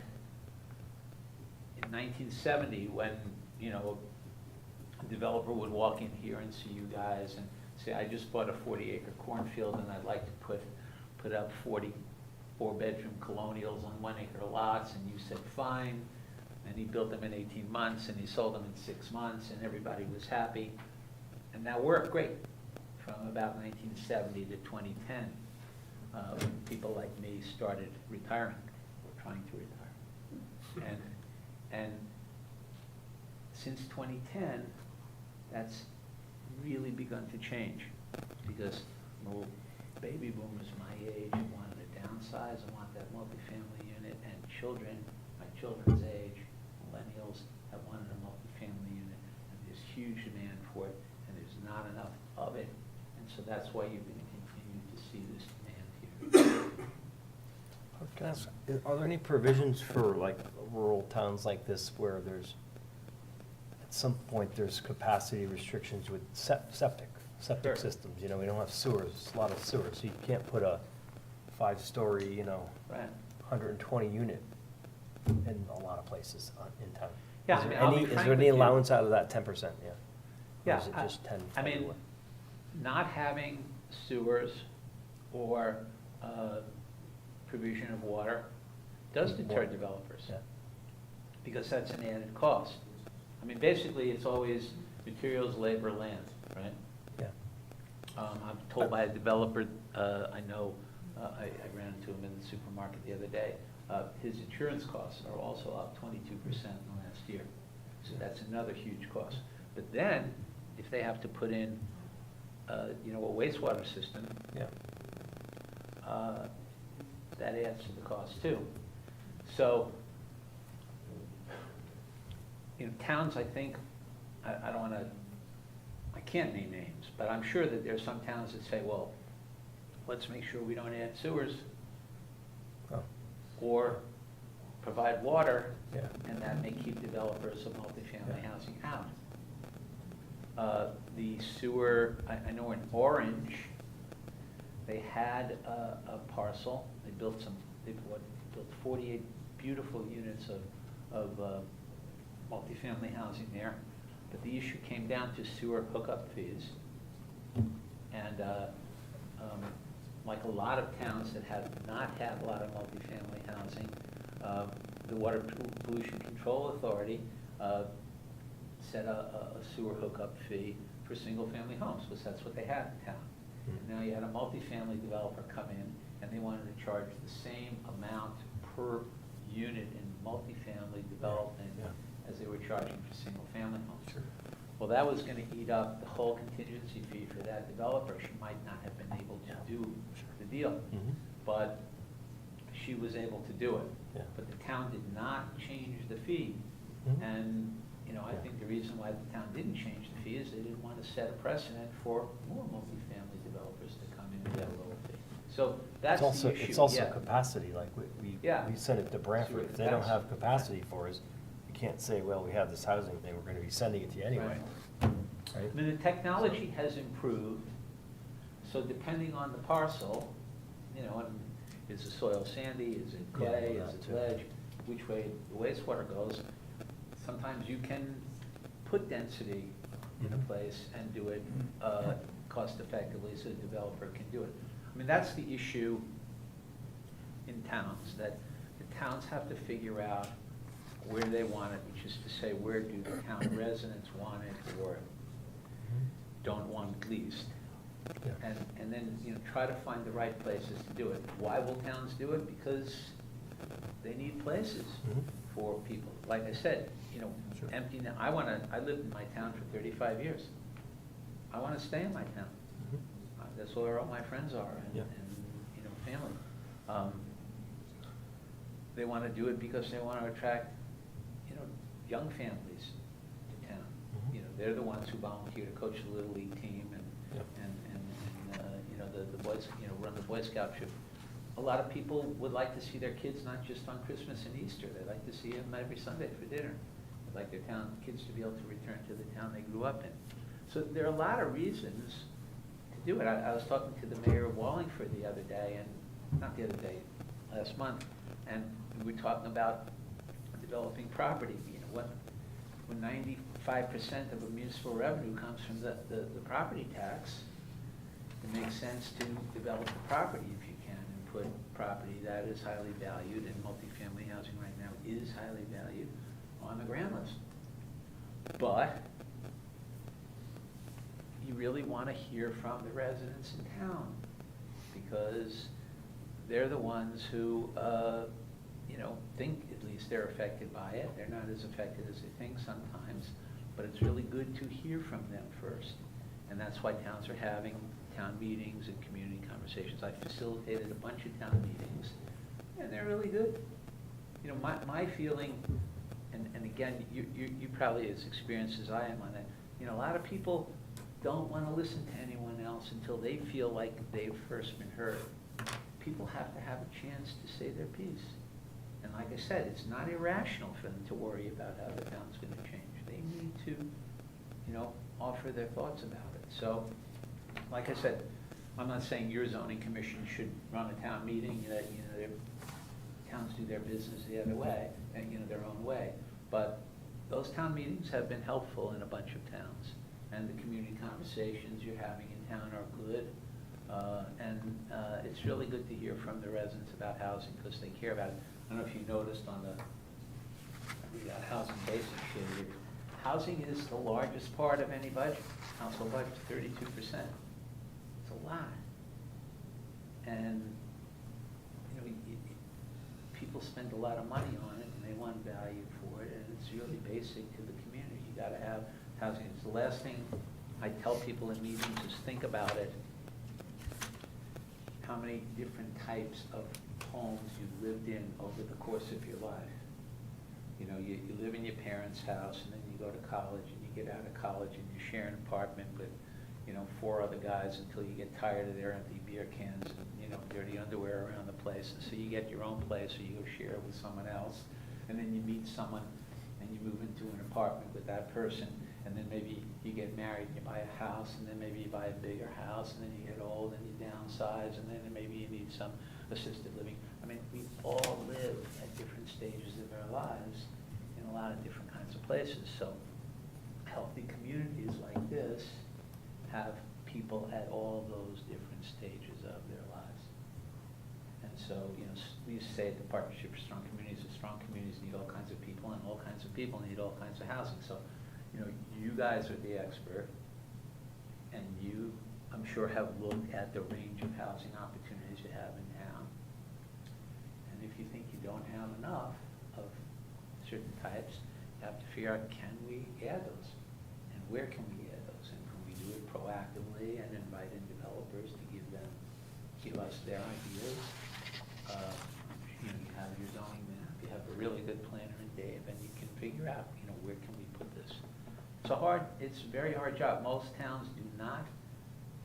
in 1970, when, you know, a developer would walk in here and see you guys and say, I just bought a 40-acre cornfield and I'd like to put up 40 4-bedroom colonials on 1-acre lots, and you said, fine. And he built them in 18 months, and he sold them in 6 months, and everybody was happy. And that worked great from about 1970 to 2010, when people like me started retiring, or trying to retire. And since 2010, that's really begun to change, because well, baby boomers my age wanted to downsize and want that multifamily unit, and children, my children's age, millennials, have wanted a multifamily unit, and there's huge demand for it, and there's not enough of it, and so that's why you're going to continue to see this demand here. Can I ask, are there any provisions for like rural towns like this where there's, at some point, there's capacity restrictions with septic Sure. systems? You know, we don't have sewers, a lot of sewers, so you can't put a 5-story, you know, Right. 120 unit in a lot of places in town. Yeah, Is I there mean, I'll be any, is frank there any with you. allowance out of that 10%, yeah? Yeah, Or is it just 10 I mean, everywhere? not having sewers or provision of water does deter developers, Yeah. because that's an added cost. I mean, basically, it's always materials, labor, land, right? Yeah. I'm told by a developer, I know, I ran into him in the supermarket the other day, his insurance costs are also up 22% in the last year. So that's another huge cost. But then, if they have to put in, you know, a wastewater system, Yeah. that adds to the cost too. So, in towns, I think, I don't wanna, I can't name names, but I'm sure that there's some towns that say, well, let's make sure we don't add sewers Oh, or provide water, yeah. and that may keep developers of multifamily Yeah. housing out. The sewer, I know in Orange, they had a parcel, they built 48 beautiful units of multifamily housing there, but the issue came down to sewer hookup fees. And like a lot of towns that have not had a lot of multifamily housing, the Water Pollution Control Authority set a sewer hookup fee for single-family homes, because that's what they had in town. And now you had a multifamily developer come in, and they wanted to charge the same amount per unit in multifamily development Yeah. as they were charging for single-family homes. Sure. Well, that was gonna eat up the whole contingency fee for that developer. She might not have been able to do the deal, Mhm. but she was able to do it. Yeah. But the town did not change the fee. Mhm. And, you know, I Yeah. think the reason why the town didn't change the fee is they didn't want to set a precedent for more multifamily developers to come in with that lower fee. So that's It's also, the issue, it's also yeah. capacity, like Yeah. we sent it to Branford. Sewer If they don't capacity. have capacity for us, you can't say, well, we have this housing thing, we're gonna be sending it to you anyway. I Right? mean, the technology has improved, so depending on the parcel, you know, and is the soil sandy, is it clay, Yeah, is that it too. ledge, which way the wastewater goes, sometimes you can put density in a Mhm. place and do it cost effectively so the developer can do it. I mean, that's the issue in towns, that the towns have to figure out where they want it, which is to say, where do the town residents want it or don't want it leased. Yeah. And then, you know, try to find the right places to do it. Why will towns do it? Because they need places Mhm. for people. Like I said, you know, Sure. empty, I lived in my town for 35 years. I wanna stay in my town. Mhm. That's where all my friends are and, Yeah. you know, family. They wanna do it because they wanna attract, you know, young families to town. Mhm. You know, they're the ones who volunteer to coach the Little League team and, Yep. you know, the boys, you know, run the Boy Scout troop. a lot of people would like to see their kids not just on Christmas and Easter, they'd like to see them every Sunday for dinner. They'd like their kids to be able to return to the town they grew up in. So there are a lot of reasons to do it. I was talking to the mayor of Wallingford the other day, and, not the other day, last month, and we were talking about developing property. You know, when 95% of a municipal revenue comes from the property tax, it makes sense to develop the property if you can, and put property that is highly valued, and multifamily housing right now is highly valued, on the grand list. But you really want to hear from the residents in town, because they're the ones who, you know, think at least they're affected by it. They're not as affected as they think sometimes, but it's really good to hear from them first. And that's why towns are having town meetings and community conversations. I facilitated a bunch of town meetings, and they're really good. You know, my feeling, and again, you probably as experienced as I am on that, you know, a lot of people don't want to listen to anyone else until they feel like they've first been heard. People have to have a chance to say their piece. And like I said, it's not irrational for them to worry about how the town's going to change. They need to, you know, offer their thoughts about it. So, like I said, I'm not saying your zoning commission should run a town meeting, that, you know, towns do their business the other way, and, you know, their own way. But those town meetings have been helpful in a bunch of towns. And the community conversations you're having in town are good. It's really good to hear from the residents about housing, because they care about it. I don't know if you noticed on the housing basic sheet here, housing is the largest part of any budget. Household budget's 32%. It's a lot. And, you know, people spend a lot of money on it, and they want value for it, and it's really basic to the community. You gotta have housing. It's the last thing I tell people in meetings is think about it. How many different types of homes you've lived in over the course of your life. You know, you live in your parents' house, and then you go to college, and you get out of college, and you share an apartment with, you know, 4 other guys until you get tired of their empty beer cans and, you know, dirty underwear around the place. And so you get your own place, or you go share it with someone else. And then you meet someone, and you move into an apartment with that person. And then maybe you get married and you buy a house, and then maybe you buy a bigger house, and then you get old and you downsize, and then maybe you need some assisted living. I mean, we all live at different stages of our lives in a lot of different kinds of places. So healthy communities like this have people at all those different stages of their lives. And so, you know, we used to say at the Partnership for Strong Communities, that strong communities need all kinds of people, and all kinds of people need all kinds of housing. So, you know, you guys are the expert, and you, I'm sure, have looked at the range of housing opportunities you have in town. And if you think you don't have enough of certain types, you have to figure out, can we add those? And where can we add those? And can we do it proactively and invite in developers to give us their ideas? You know, you have your zoning map, you have a really good planner in Dave, and you can figure out, you know, where can we put this? It's a very hard job. Most towns do not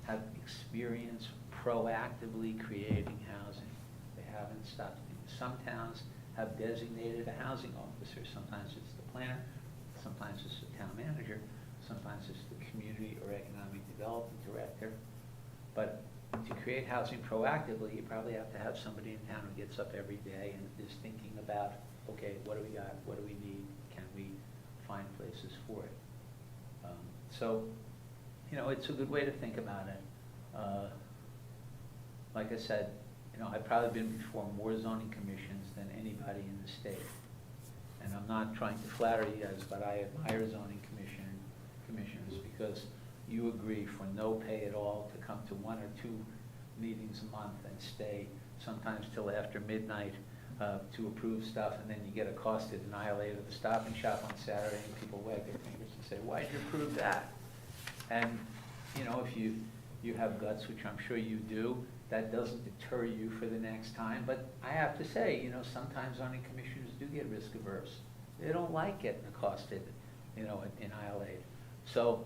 have experience proactively creating housing. They haven't stopped. Some towns have designated a housing officer. Sometimes it's the planner, sometimes it's the town manager, sometimes it's the community or economic development director. But to create housing proactively, you probably have to have somebody in town who gets up every day and is thinking about, okay, what do we got? What do we need? Can we find places for it? So, you know, it's a good way to think about it. Like I said, you know, I've probably been before more zoning commissions than anybody in the state. And I'm not trying to flatter you guys, but I admire zoning commissioners, because you agree for no pay at all to come to 1 or 2 meetings a month and stay sometimes till after midnight to approve stuff, and then you get accosted and annihilated at the Stop and Shop on Saturday, and people wag their fingers and say, why'd you approve that? And, you know, if you have guts, which I'm sure you do, that doesn't deter you for the next time. But I have to say, you know, sometimes zoning commissioners do get risk averse. They don't like getting accosted, you know, and annihilated. So,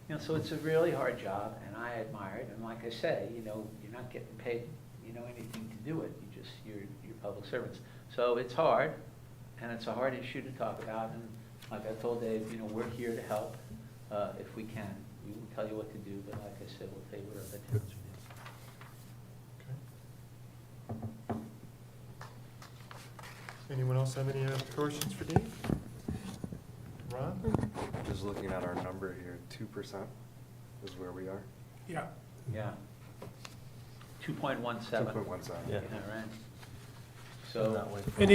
you know, so it's a really hard job, and I admire it. And like I say, you know, you're not getting paid, you you know anything to do it. You're public servants. So it's hard, and it's a hard issue to talk about, and like I told Dave, you know, we're here to help, if we can. We will tell you what to do, but like I said, we'll tell you what other towns do. Anyone else have any questions for Dave? Ron? Just looking at our number here, 2% is where we are. Yeah. Yeah. 2.17. 2.17. Yeah. All right. So So, that way. And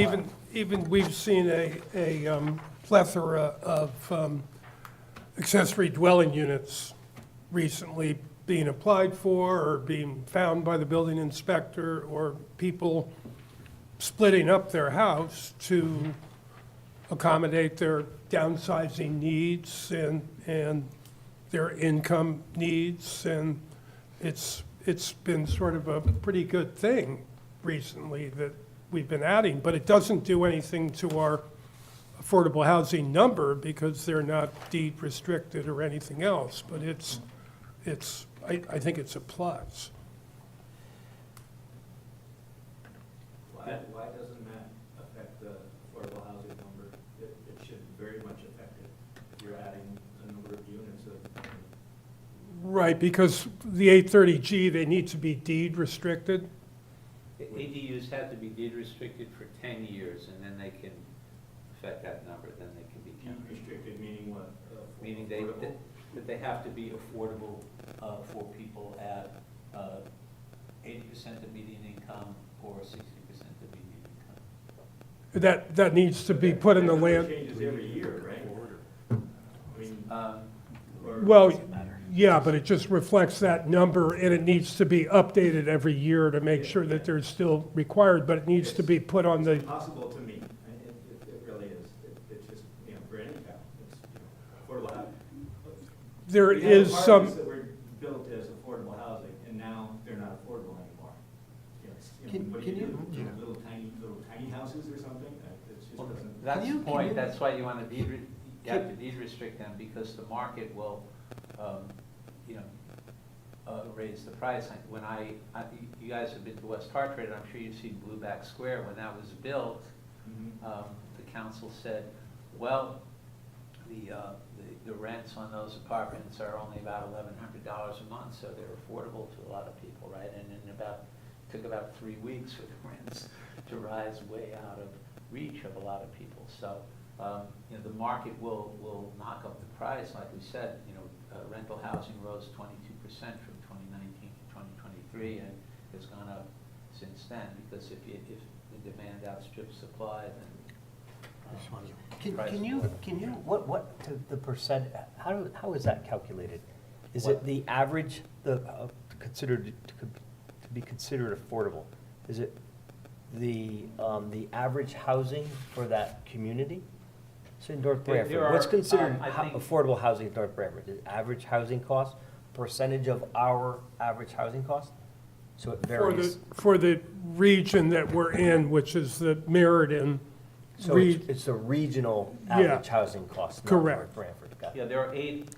even we've seen a plethora of accessory dwelling units recently being applied for or being found by the building inspector, or people splitting up their house to accommodate their downsizing needs and their income needs. And it's been sort of a pretty good thing recently that we've been adding, but it doesn't do anything to our affordable housing number because they're not deed restricted or anything else, but I think it's a plus. Why doesn't that affect the affordable housing number? It should very much affect it. If you're adding a number of units of, Right, because the 830G, they need to be deed restricted. ADUs have to be deed restricted for 10 years, and then they can affect that number, then they can be deed counted. restricted, meaning what? Meaning Affordable? that they have to be affordable for people at 80% of median income or 60% of median income. That needs to be put in the That number land. changes every year, right? I mean, or- Well, yeah, but it just reflects that number, and it needs to be updated every year to make sure that they're still required, but it needs to be put on It's the, impossible to meet. It really is. It's just, you know, for any town, it's, you know, affordable housing. there We have is apartments some, that were built as affordable housing, and now they're not affordable anymore. You know, what do you do? Little tiny houses or something? It just Well, doesn't. that's Can the you- point, that's why you want to you have to deed restrict them, because the market will, you know, raise the price. When you guys have been to West Hartford, I'm sure you've seen Blueback Square, when that was built, Mhm. the council said, well, the rents on those apartments are only about $1,100 a month, so they're affordable to a lot of people, right? And in took about 3 weeks for the rents to rise way out of reach of a lot of people. So, you know, the market will knock up the price, like we said, you know, rental housing rose 22% from 2019 to 2023, and it's gone up since then, because if the demand outstrips supply, then Can you, what, to the percent, how is that calculated? Is it the average, considered, to be considered affordable? Is it the average housing for that community? So in North There Branford, what's are, considered I think- affordable housing in North Branford? Is average housing cost, percentage of our average housing cost? So it varies. for the region that we're in, which is the Meriden. So it's the regional average housing cost, not Correct. North Branford. Got it. yeah, there are 8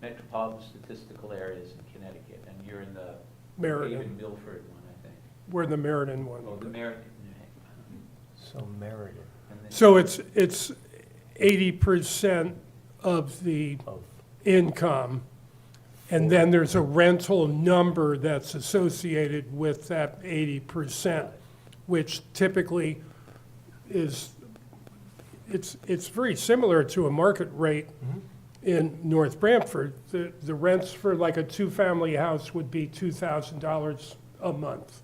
metropolitan statistical areas in Connecticut, and you're in the Meriden. Haven Milford one, I think. We're in the Meriden Well, the one. Meriden. So Meriden and then- So it's 80% of the of, income, and then there's a rental number that's associated with that 80%, which typically is, it's very similar to a market rate in North Branford. The rents for like a two-family house would be $2,000 a month,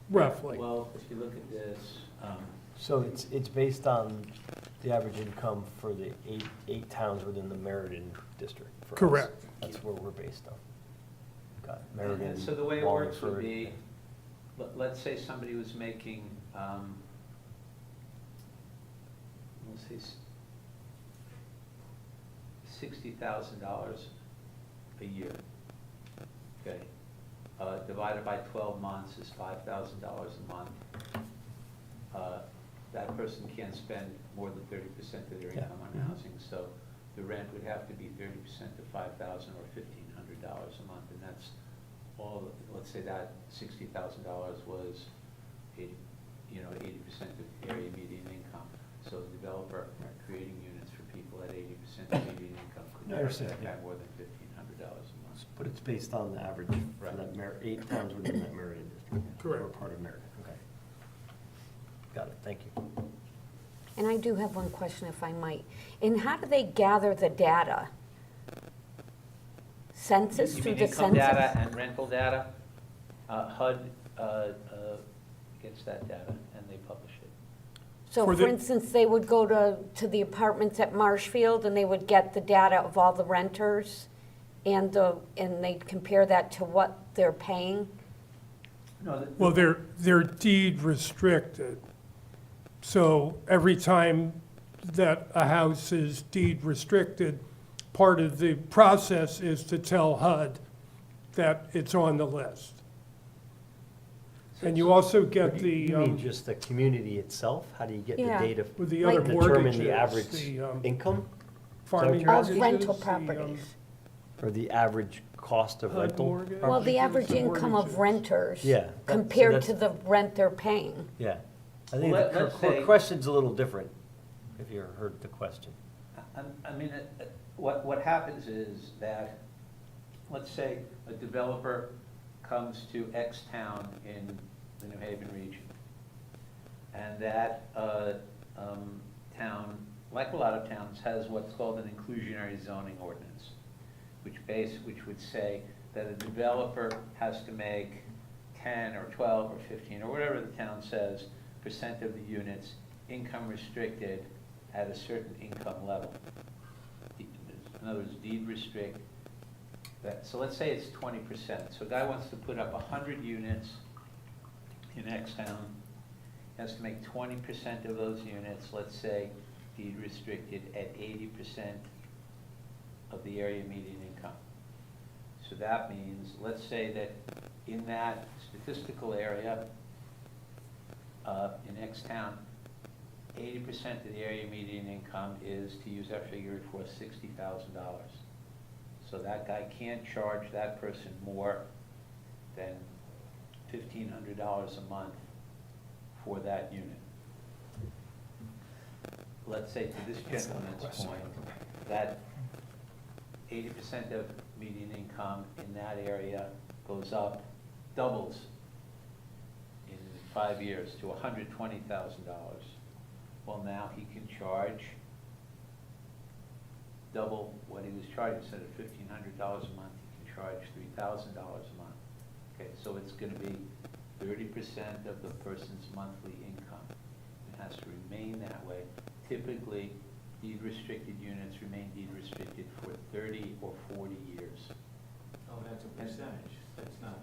roughly. Well, if you look at this, so it's based on the average income for the eight towns within the Meriden district for us. Correct. That's where we're based on. Got it. and Meriden, so the way it works would Wallingford. be, let's say somebody was making, let's say $60,000 a year. Okay, divided by 12 months is $5,000 a month. That person can't spend more than 30% of their Yeah. income on housing, so the rent would have to be 30% of $5,000 or $1,500 a month, and that's all, let's say that $60,000 was 80% of area median income. So the developer creating units for people at 80% of median income could I never understand, yeah. have more than $1,500 a month. But it's based on the average for Right. that 8 towns within that Meriden district. Correct. Or part of Meriden, okay. Got it, thank you. And I do have one question, if I might. And how do they gather the data? Census, You through mean the income data census? and rental data? HUD gets that data and they publish it. So For for the- instance, they would go to the apartments at Marshfield and they would get the data of all the renters and they'd compare that to what they're paying? No, Well, they're deed restricted. So every time that a house is deed restricted, part of the process is to tell HUD that it's on the list. And you also get the, You mean just the community itself? How do you get the Yeah. data? with the Like- other Determine mortgages, the average the income farming Of mortgages. rental the, properties? or the average cost of HUD rental? mortgage. Well, the average The income of mortgages. renters Yeah, so compared that's- to the rent they're paying. Yeah. I think Well, the let's say- question's a little different, if you heard the question. I mean, what happens is that, let's say a developer comes to X town in the New Haven region. And that town, like a lot of towns, has what's called an inclusionary zoning ordinance, which would say that a developer has to make 10 or 12 or 15 or whatever the town says % of the units income restricted at a certain income level. In other words, deed restrict that. So let's say it's 20%. So a guy wants to put up 100 units in X town, has to make 20% of those units, let's say, deed restricted at 80% of the area median income. So that means, let's say that in that statistical area, in X town, 80% of the area median income is, to use our figure for $60,000. So that guy can't charge that person more than $1,500 a month for that unit. Let's say to this gentleman's point, that 80% of median income in that area goes up, doubles in 5 years to $120,000. Well, now he can charge double what he was charging. Instead of $1,500 a month, he can charge $3,000 a month. Okay, so it's gonna be 30% of the person's monthly income. It has to remain that way. Typically, deed-restricted units remain deed-restricted for 30 or 40 years. Oh, that's a percentage, that's not,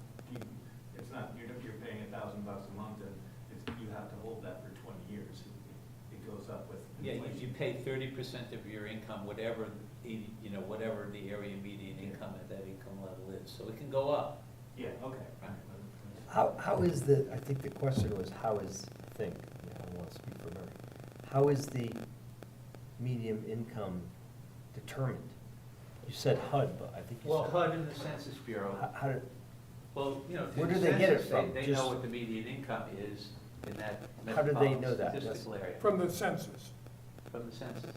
you're paying $1,000 a month, and you have to hold that for 20 years. It goes up with Yeah, inflation. you pay 30% of your income, whatever the area median income at that income level is. So it can go up. Yeah, okay. How is I think the question was, I don't want to speak for Mary. How is the median income determined? You said HUD, but I think you Well, said. HUD and the Census Bureau, How did, well, Where through do the they get it census, from? they Just- know what the median income is in that How do they know metropolitan that? statistical area. From the census. From the census.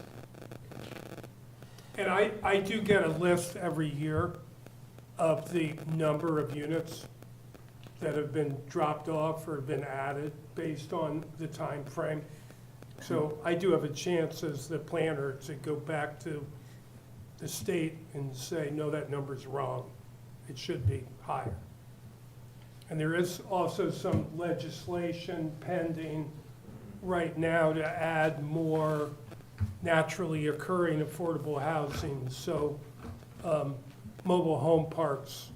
And I do get a list every year of the number of units that have been dropped off or been added based on the time frame. So I do have a chance as the planner to go back to the state and say, no, that number's wrong. It should be higher. And there is also some legislation pending right now to add more naturally occurring affordable housing. So mobile home parks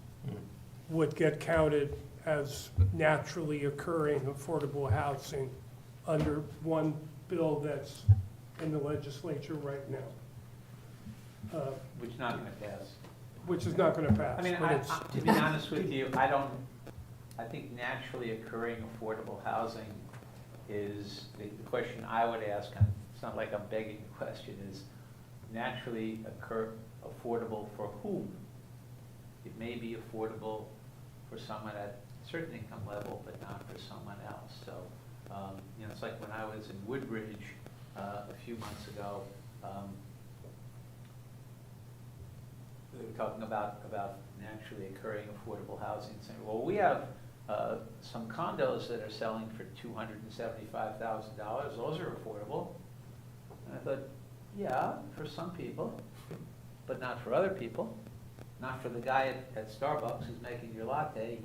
would get counted as naturally occurring affordable housing under one bill that's in the legislature right now, Which is not gonna pass. which is not going to pass. I mean, but it's- to be honest with you, I think naturally occurring affordable housing is, the question I would ask, and it's not like I'm begging the question, is affordable for whom? It may be affordable for someone at a certain income level, but not for someone else. So, you know, it's like when I was in Woodbridge a few months ago, we were talking about naturally occurring affordable housing. Saying, well, we have some condos that are selling for $275,000. Those are affordable. And I thought, yeah, for some people, but not for other people. Not for the guy at Starbucks who's making your latte.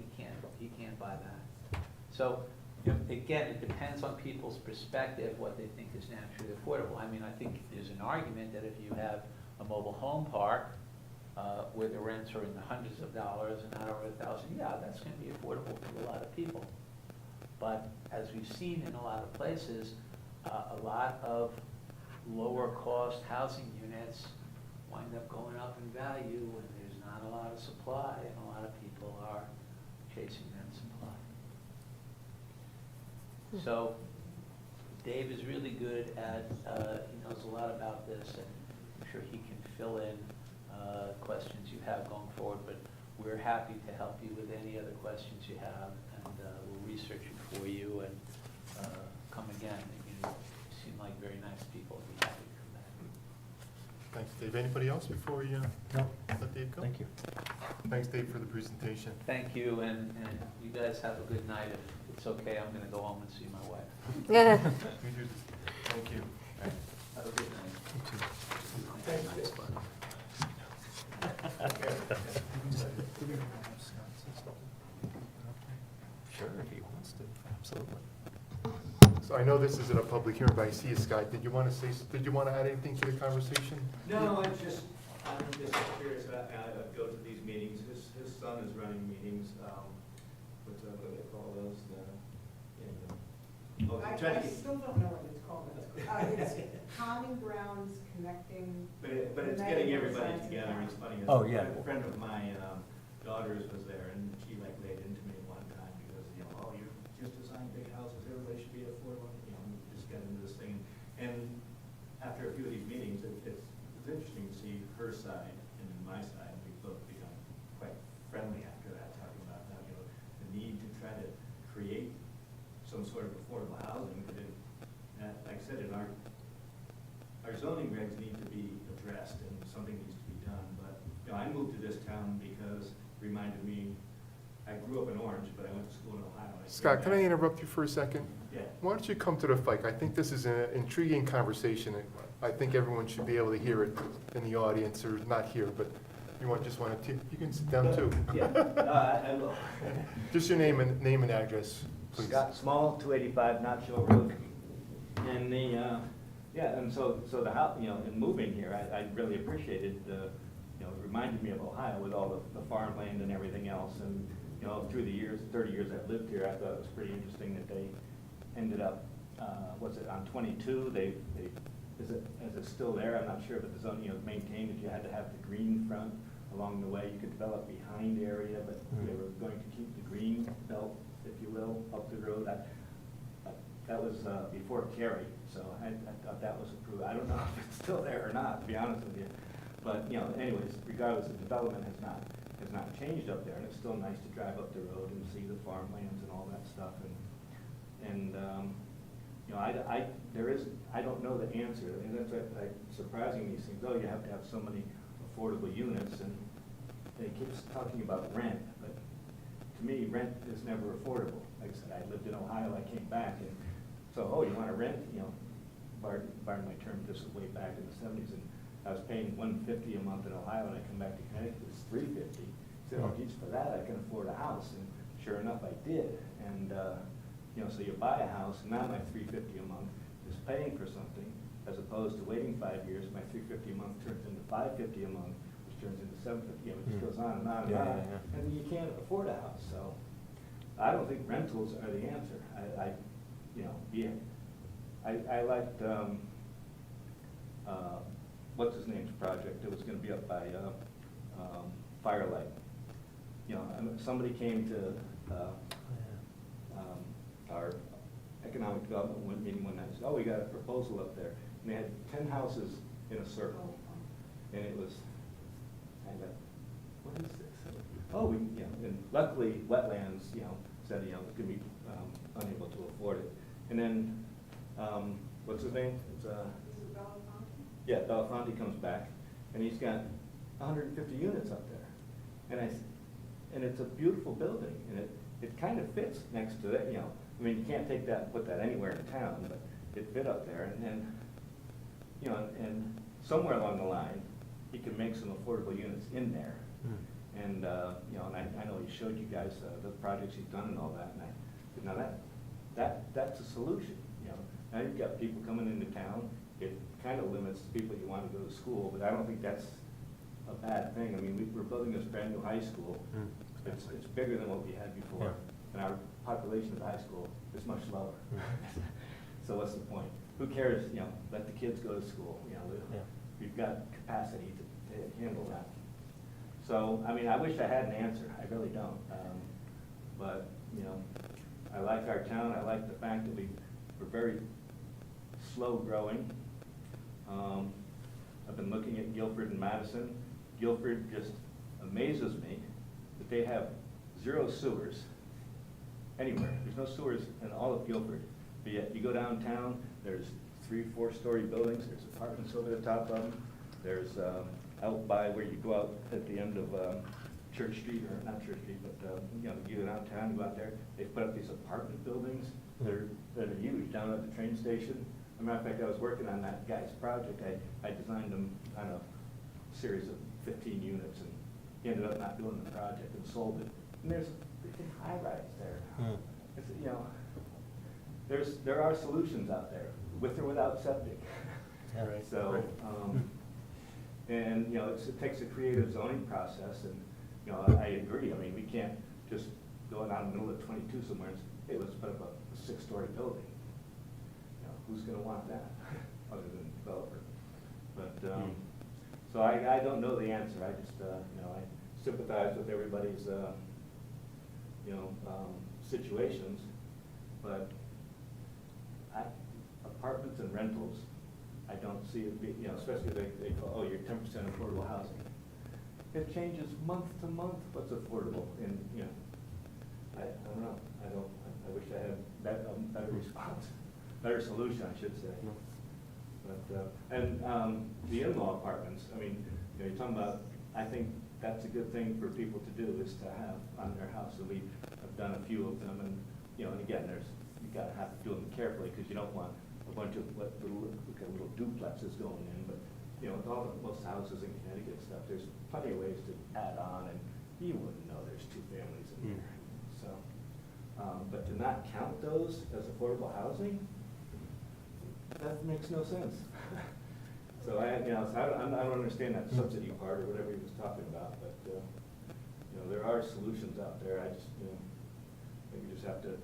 He can't buy that. So, you know, again, it depends on people's perspective what they think is naturally affordable. I mean, I think there's an argument that if you have a mobile home park where the rents are in the hundreds of dollars and not over $1,000, yeah, that's going to be affordable to a lot of people. But as we've seen in a lot of places, a lot of lower cost housing units wind up going up in value when there's not a lot of supply and a lot of people are chasing that supply. So Dave is really good at, he knows a lot about this, and I'm sure he can fill in questions you have going forward, but we're happy to help you with any other questions you have, and we'll research it for you and come again. You seem like very nice people. We'd be happy to come back. Thanks, Dave. Anybody else before we No, let Dave go? thank you. Thanks, Dave, for the presentation. Thank you, and you guys have a good night. If it's okay, I'm gonna go home and see my wife. Yeah. We do this. Thank you. Have a good night. Sure, if he wants to, absolutely. So I know this isn't a public hearing, but I see you, Scott. Did you want to add anything to the conversation? No, I'm just curious about, I go to these meetings, his son is running meetings, what do they call those, I still don't know what it's called. It's Common Grounds Connecting. But it's getting everybody together, it's funny. Oh, yeah. A friend of my daughter's was there, and she like laid into me at one time, because, you know, oh, you just designed big houses, everybody should be affordable, you know, we just got into this thing. And after a few of these meetings, it's interesting to see her side and then my side. We've both become quite friendly after that, talking about how, you know, the need to try to create some sort of affordable housing. Like I said, in our zoning regs need to be addressed and something needs to be done. But, you know, I moved to this town because it reminded me, I grew up in Orange, but I went to school in Ohio. Scott, can I interrupt you for a second? Yeah. Why don't you come to the mic? I think this is an intriguing conversation, and I think everyone should be able to hear it in the audience, or not here, but just want to, you can sit down too. Yeah, I will. Just your name and address, please. Scott Small, 285 Knott Shore Road. And so the house, you know, in moving here, I really appreciated the, you know, it reminded me of Ohio with all the farmland and everything else. And, you know, through the years, 30 years I've lived here, I thought it was pretty interesting that they ended up, was it on 22? Is it still there? I'm not sure, but the zoning, you know, maintained that you had to have the green front along the way. You could develop behind area, but they were going to keep the green belt, if you will, up the road. That was before Kerry, so I thought that was approved. I don't know if it's still there or not, to be honest with you. But, you know, anyways, regardless, the development has not changed up there, and it's still nice to drive up the road and see the farmlands and all that stuff. And you know, I don't know the answer, and that's like surprising these things. Oh, you have to have so many affordable units, and they keep talking about rent, but to me, rent is never affordable. Like I said, I lived in Ohio, I came back, and so, oh, you want to rent, you know, pardon my term, this was way back in the 70s, and I was paying $150 a month in Ohio, and I come back to Connecticut, it's $350. I said, oh, geez, for that, I can afford a house, and sure enough, I did. And, you know, so you buy a house, and now my $350 a month is paying for something, as opposed to waiting 5 years, my $350 a month turns into $550 a month, which turns into $750, you know, it just goes on and on and on, and you can't afford a house, so I don't think rentals are the answer. I liked, what's his name's project, it was gonna be up by, Firelight. You know, somebody came to, our economic development meeting one night, and said, oh, we got a proposal up there, and they had 10 houses in a circle, and it was, I got, what is this? oh, we, you know, and luckily wetlands, you know, said, you know, it's gonna be, unable to afford it. And then, what's his name? It's, Is it Belafonte? yeah, Belafonte comes back, and he's got 150 units up there. And it's a beautiful building, and it kind of fits next to that, you know, I mean, you can't take that and put that anywhere in town, but it fit up there, and then, you know, and somewhere along the line, he can make some affordable units in there. And, you know, and I know he showed you guys the projects he's done and all that, and I said, now that's a solution, you know. Now you've got people coming into town, it kind of limits the people you want to go to school, but I don't think that's a bad thing. I mean, we're building this brand new high school. It's bigger than what we had before, and our population of the high school is much lower. So what's the point? Who cares, you know, let the kids go to school, you know, we've got capacity to handle that. So, I mean, I wish I had an answer, I really don't. But, you know, I like our town, I like the fact that we're very slow growing. I've been looking at Guilford and Madison. Guilford just amazes me that they have 0 sewers anywhere. There's no sewers in all of Guilford. But yet you go downtown, there's 3, 4-story buildings, there's apartments over the top of them. There's out by where you go out at the end of Church Street, or not Church Street, but you know, you go downtown, you go out there, they put up these apartment buildings that are huge down at the train station. As a matter of fact, I was working on that guy's project. I designed him on a series of 15 units, and he ended up not doing the project and sold it. And there's a freaking high-rise there. It's, you know, there are solutions out there, with or without septic. Right. So, and, you know, it takes a creative zoning process, and, you know, I agree. I mean, we can't just go out in the middle of 22 somewhere and say, hey, let's put up a 6-story building. You know, who's gonna want that, other than the developer? But, so I don't know the answer. I just, you know, I sympathize with everybody's, you know, situations, but apartments and rentals, I don't see it be, you know, especially they call, oh, you're 10% affordable housing. It changes month to month what's affordable, and, you know, I don't know. I wish I had a better response, better solution, I should say. But, and the in-law apartments, I mean, you know, you're talking about, I think that's a good thing for people to do, is to have on their house. So we have done a few of them, and, you know, and again, you gotta have to do them carefully, because you don't want a bunch of little duplexes going in, but, you know, with most houses in Connecticut and stuff, there's plenty of ways to add on, and you wouldn't know there's 2 families in there. So, but to not count those as affordable housing, that makes no sense. So I don't understand that subsidy part or whatever he was talking about, but, you know, there are solutions out there. I just, you know, I think we just have to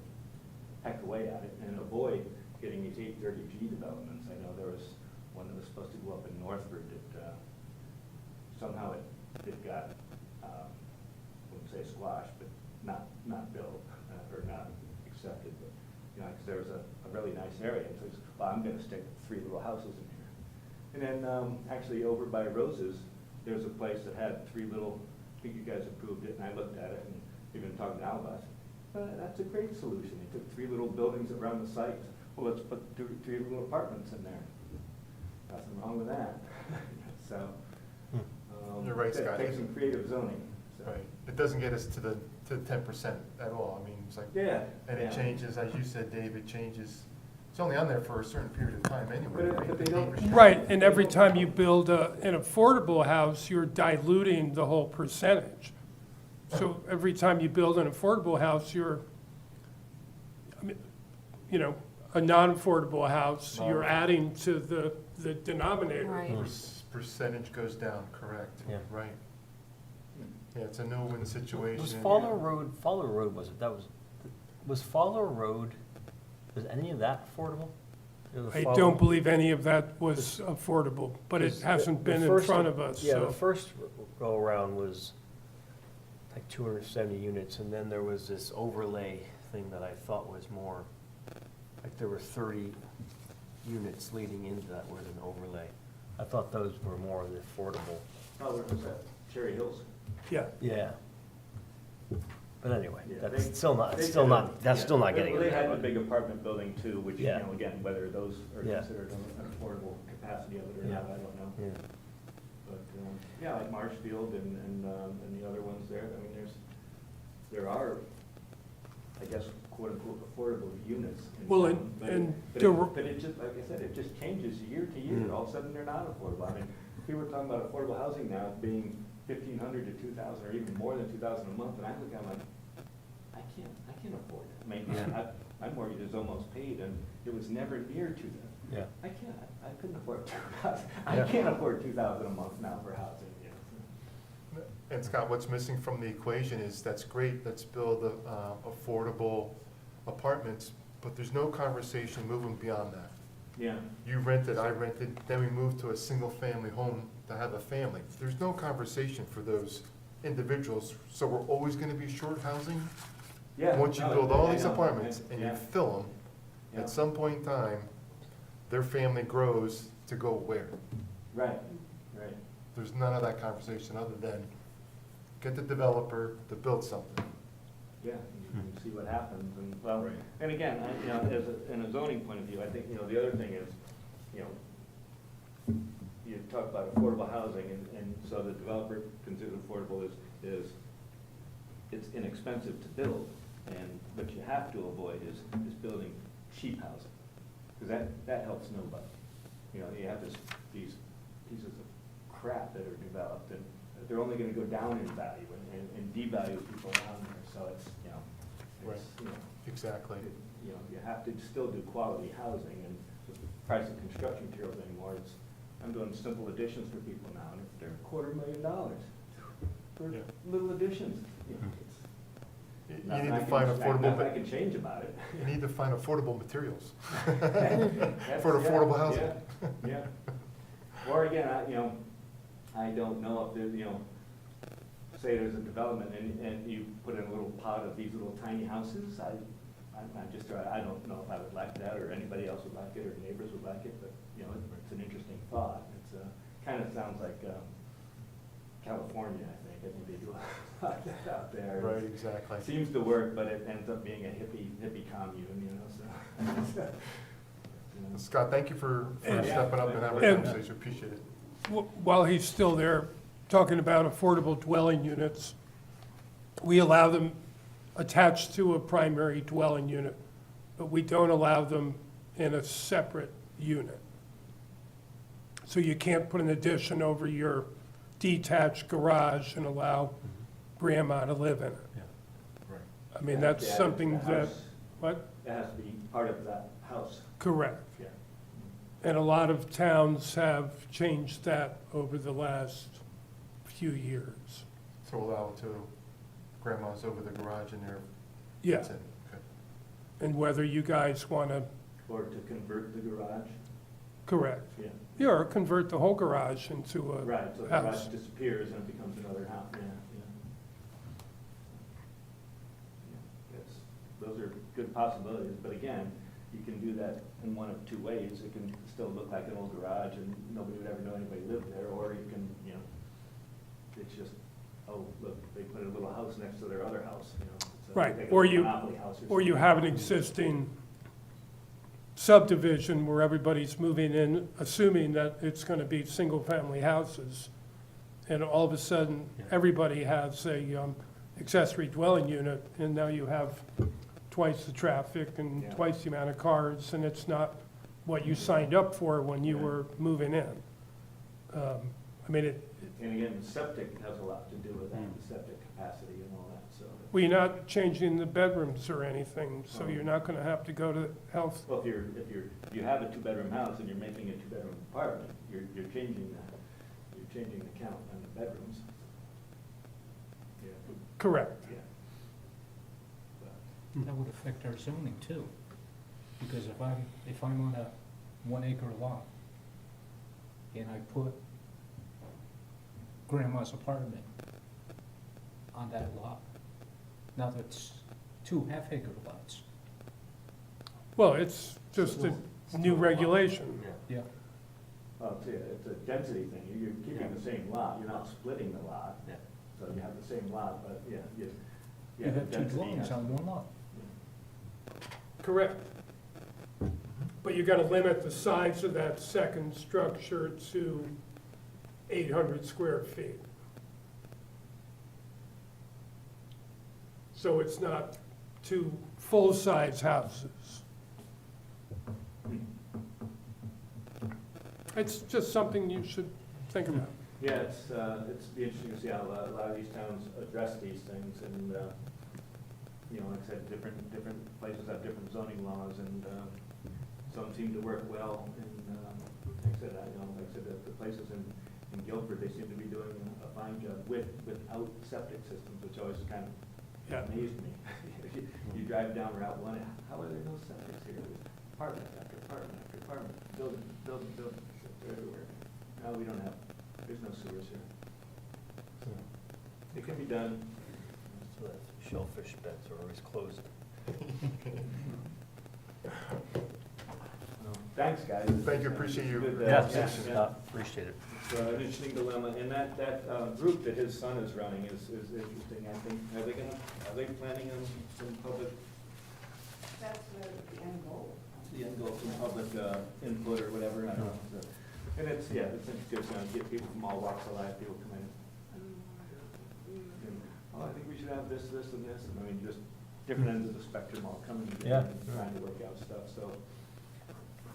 hack away at it and avoid getting these 830G developments. I know there was one that was supposed to go up in Northford that, somehow it got, I wouldn't say squashed, but not built, or not accepted, but, you know, because there was a really nice area, and so it's, well, I'm gonna stick 3 little houses in here. And then, actually over by Rose's, there's a place that had 3 little, I think you guys approved it, and I looked at it, and even talked to Al about it. That's a great solution. They took 3 little buildings around the site. Well, let's put 3 little apartments in there. Nothing wrong with that. So, You're right, Scott. Take some creative zoning. So. Right. It doesn't get us to the 10% at all. I mean, it's like, Yeah. and it changes, as you said, Dave, it changes. It's only on there for a certain period of time anyway, But right? they don't- 8%. Right, and every time you build an affordable house, you're diluting the whole percentage. So every time you build an affordable house, you're, I mean, you know, a non-affordable house, you're adding to the denominator. Right. Percentage goes down, correct. Yeah. Right. Yeah, it's a no-win situation. Was Fowler Road was Fowler Road, was any of that affordable? You know, the I Fowler- don't believe any of that was affordable, but it Because hasn't the been in first- front of us, Yeah, the so. first go-around was like 270 units, and then there was this overlay thing that I thought was more, like there were 30 units leading into that with an overlay. I thought those were more of the affordable. Oh, there was that Cherry Hills. Yeah, Yeah. But anyway, Yeah, that's they- still not, they still did not, it, that's yeah. still not They- getting well, it. They had the big apartment building too, which, you Yeah. know, again, whether those are Yeah. considered an affordable capacity of it or Yeah. not, I don't know. Yeah. But, yeah, like Marshfield and the other ones there, I mean, there are, I guess, quote unquote, affordable units. in Well, town, but and but there it- were- But it just, like I said, it just changes year to year. All of a sudden, they're not affordable. I mean, people are talking about affordable housing now being 1,500 to 2,000 or even more than 2,000 a month, and I look, I'm like, I can't afford it. I mean, Yeah. my mortgage is almost paid, and it was never near 2,000. Yeah. I can't, I couldn't afford 2,000. I Yeah. can't afford 2,000 a month now for housing, you know. And Scott, what's missing from the equation is, that's great, let's build affordable apartments, but there's no conversation moving beyond that. Yeah, You rented, I rented, then we moved to a single-family home to have a family. There's no conversation for those individuals, so we're always gonna be short housing? yeah. Once you no, build all I these know, apartments and you yeah, fill them, yeah. at some point in time, their family grows to go where? Right, right. There's none of that conversation other than get the developer to build something. Yeah, and see what happens, and, well, and again, in a zoning point of view, I think, the other thing is, you talk about affordable housing, and so the developer considers affordable is it's inexpensive to build, but you have to avoid is building cheap housing, because that helps nobody. You have these pieces of crap that are developed, and they're only gonna go down in value and devalue people around there, so it's, Exactly. you have to still do quality housing, and the price of construction materials anymore, I'm doing simple additions for people now, and they're $250,000 for Yeah. little additions, it's. You nothing need I to can- find nothing affordable, I can change about it. you need to find affordable materials That's- for yeah, affordable housing. Yeah. Or again, I don't know if there's, say there's a development and you put in a little pod of these little tiny houses, I don't know if I would like that, or anybody else would like it, or neighbors would like it, but, it's an interesting thought. It's, kind of sounds like, California, I think they do a lot of that out there. Right, exactly. It seems to work, but it ends up being a hippie commune, so. Scott, thank you for And- stepping up and having a And- conversation, appreciate it. While he's still there, talking about affordable dwelling units, we allow them attached to a primary dwelling unit, but we don't allow them in a separate unit. So you can't put an addition over your detached garage and allow grandma to live in it. Right. I mean, that's Yeah, something it's the that, house. what? It has to be part of that house, Correct. yeah. And a lot of towns have changed that over the last few years. So allow to grandma's over the garage and there, Yeah, that's it, okay. and whether you guys want to, Or to convert the garage, correct. yeah. Yeah, or convert the whole garage into a Right, so the garage house. disappears and it becomes another house, yeah. Those are good possibilities, but again, you can do that in one of two ways. It can still look like an old garage and nobody would ever know anybody lived there, or you can, it's just, oh, look, they put a little house next to their other house, It's Right, like a or you- Monopoly house Or you something. have an existing subdivision where everybody's moving in, assuming that it's going to be single-family houses, and all of a sudden, everybody has a accessory dwelling unit, and now you have twice the traffic and Yeah. twice the amount of cars, and it's not what you signed up for when you Yeah. were moving in. I mean, And again, the septic has a lot to do with that, the septic capacity and all that, so. we're not changing the bedrooms or anything, so you're not going to have to go to health. Well, if you have a two-bedroom house and you're making a two-bedroom apartment, you're changing the count on the bedrooms. Yeah, Correct. yeah. That would affect our zoning too, because if I'm on a 1 acre lot and I put grandma's apartment on that lot, now that's 2 half-acre lots. Well, it's just a new regulation. Yeah. Well, it's a density thing, you're keeping the same lot, you're not splitting the lot. Yeah. So you have the same lot, but, yeah, You Yeah, have two density dwellings has- on one lot. Correct. But you're gonna limit the size of that second structure to 800 square feet. So it's not two full-size houses. It's just something you should think about. Yeah, it's be interesting to see how a lot of these towns address these things, and, you know, like I said, different places have different zoning laws, and, some seem to work well, and, like I said, the places in Guilford, they seem to be doing a fine job without septic systems, which always kind of Yeah. amazed me. You drive down Route 1, how are there no septics here? There's apartment after apartment after apartment, building, they're everywhere. No, we don't have, there's no sewers here. So, it can be done. So that shellfish beds are always closed. Thanks, guys. Thank you, appreciate you. Good, Yes, yeah. appreciate it. It's an interesting dilemma, and that group that his son is running is interesting, I think. Are they planning on some public, That's the end goal. the end goal, some public input or whatever, I don't know. So, and it's interesting, it's gonna get people from all walks of life, people come in. And, oh, I think we should have this, and this, and I mean, just different ends of the spectrum all coming Yeah. together and trying to work out stuff, so.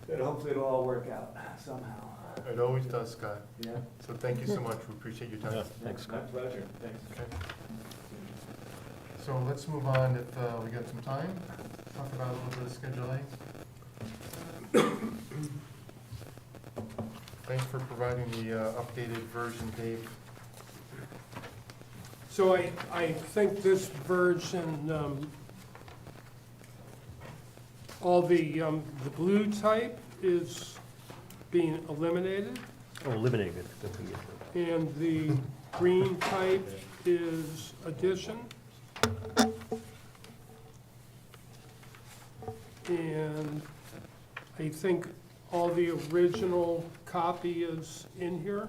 And hopefully it'll all work out somehow. It always does, Scott. Yeah. So thank you so much, we appreciate your time. Thanks, My Scott. pleasure, thanks. Okay. So let's move on, if we got some time, talk about a little bit of Schedule A. Thanks for providing the updated version, Dave. So I think this version, all the blue type is being eliminated, Oh, eliminated. Good to get rid of. and the green type is addition. And I think all the original copy is in here.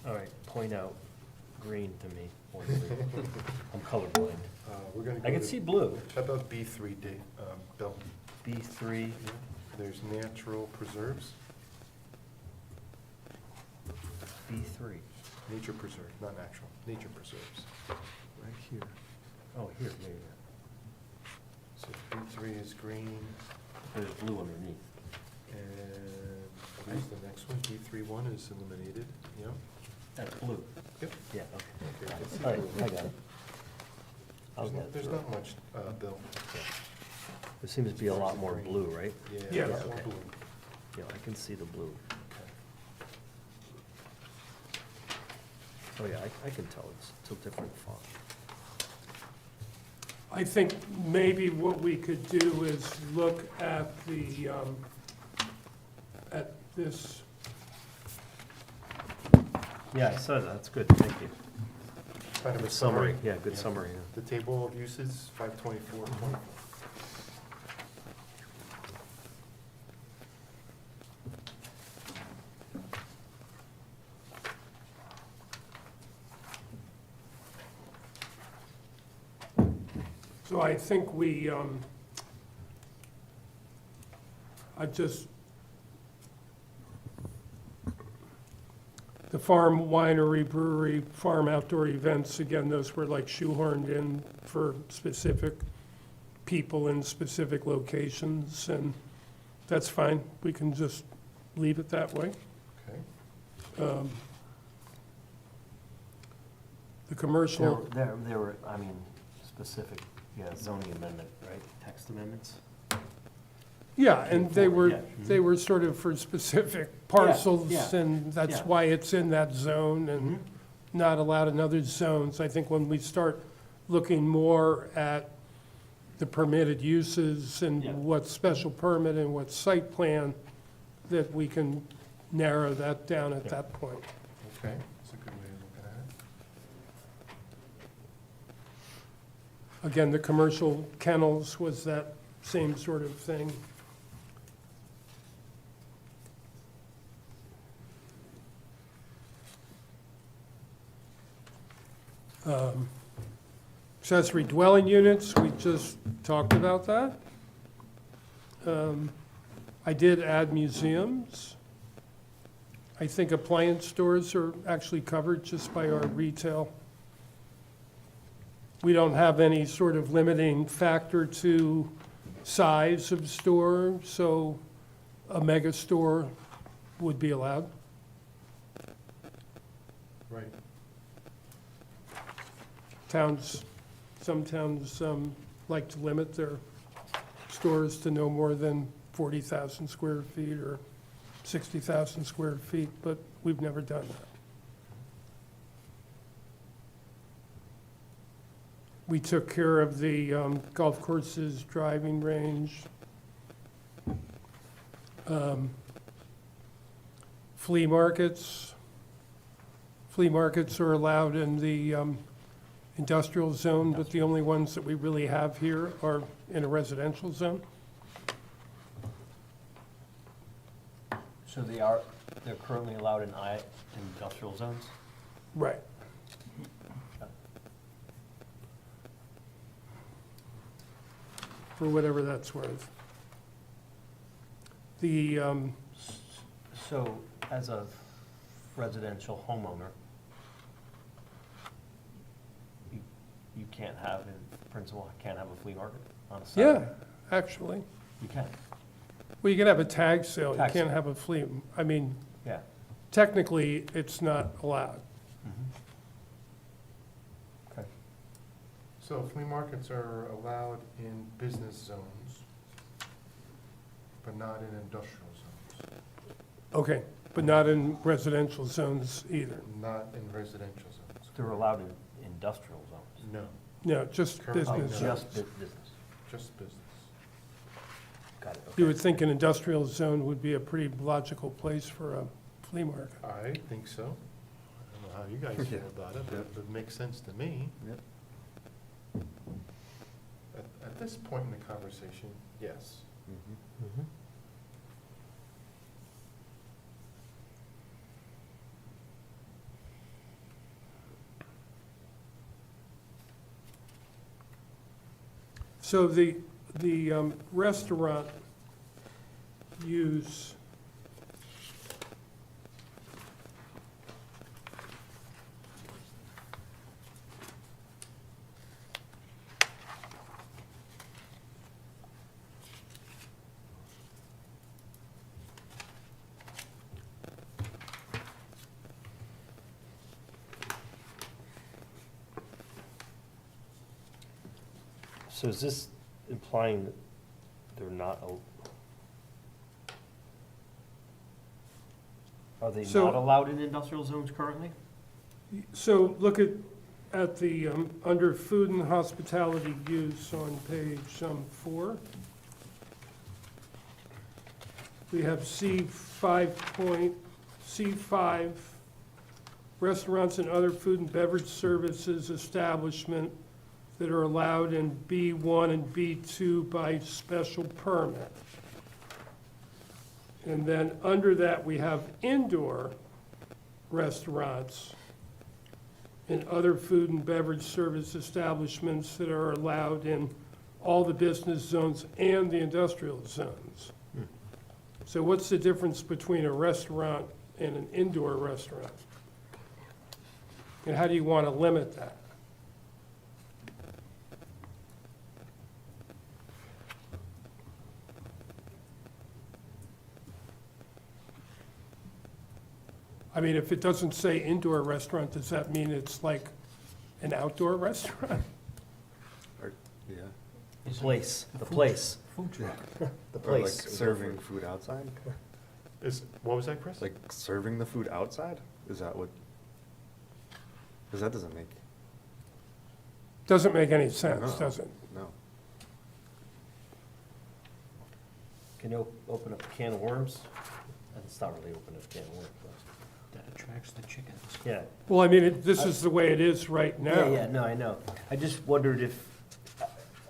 All right, point out green to me. or blue. I'm colorblind. We're gonna go I can to- see blue. How about B3, Dave, Bill? B3, There's natural preserves, B3, nature preserve, not natural, nature preserves. right here. Oh, here, yeah. So B3 is green, There's blue underneath. and where's the next one? B31 is eliminated, yeah. That's blue. Yep. Yeah, okay. Okay, I can see All right, blue. I got it. I'll get There's through not much, Bill. it. There seems to be a lot more blue, right? Yeah. a lot more Okay. blue. Yeah, I can see the blue. Oh, yeah, I can tell it's a different font. I think maybe what we could do is look at the, at this, Yeah, I saw that, that's good, thank you. Kind of a Good summary, yeah, good Yeah. summary, yeah. The table of uses, 524. so I think we, I just, the farm, winery, brewery, farm outdoor events, again, those were like shoehorned in for specific people in specific locations, and that's fine. We can just leave it that way. Okay. The commercial, There were, I mean, specific, yeah, zoning amendment, right, text amendments? yeah, and they Yeah. were sort of for specific parcels, yeah, and that's yeah. why it's in that zone and Mhm. not allowed in other zones. I think when we start looking more at the permitted uses Yeah. and what's special permit and what's site plan, that we can narrow that down at Yeah. that point. Okay, that's a good way of looking at it. Again, the commercial kennels was that same sort of thing. Accessory dwelling units, we just talked about that. I did add museums. I think appliance stores are actually covered just by our retail. We don't have any sort of limiting factor to size of store, so a mega store would be allowed. Right. Some towns like to limit their stores to no more than 40,000 square feet or 60,000 square feet, but we've never done that. We took care of the golf courses, driving range, flea markets. Flea markets are allowed in the industrial zone, but the only ones that we really have here are in a residential zone. So they're currently allowed in industrial zones? Right. For whatever that's worth. The, So as a residential homeowner, you can't have, in principle, can't have a flea market on a Saturday? yeah, actually. You can, Well, you can have a tag sale, you Tag can't sale. have a flea, I mean, yeah. technically, it's not allowed. Okay. So flea markets are allowed in business zones, but not in industrial zones, Okay, but not in residential zones either. not in residential zones. They're allowed in industrial zones? No, No, just Currently, Oh, business. no. just business. just business. Got it, okay. You would think an industrial zone would be a pretty logical place for a flea market. I think so. I don't know how you guys feel about it, but it makes sense to me. Yep. At this point in the conversation, yes. Mhm. So the restaurant use, So is this implying that they're not, are they So- not allowed in industrial zones currently? so look at the, under food and hospitality use on page 4. We have C5, restaurants and other food and beverage services establishment that are allowed in B1 and B2 by special permit. And then under that, we have indoor restaurants and other food and beverage service establishments that are allowed in all the business zones and the industrial zones. So what's the difference between a restaurant and an indoor restaurant? And how do you want to limit that? I mean, if it doesn't say indoor restaurant, does that mean it's like an outdoor restaurant? Yeah. The place, the place, Food truck. the Or like place. serving food outside? What was that, Chris? Like serving the food outside? Is that what? Because that doesn't make, Doesn't make any sense, No. does it? no. Can you open up a can of worms? It's not really open up a can of worms, but, That attracts the chickens. yeah. Well, I mean, this is the way it is right now. Yeah, no, I know. I just wondered if,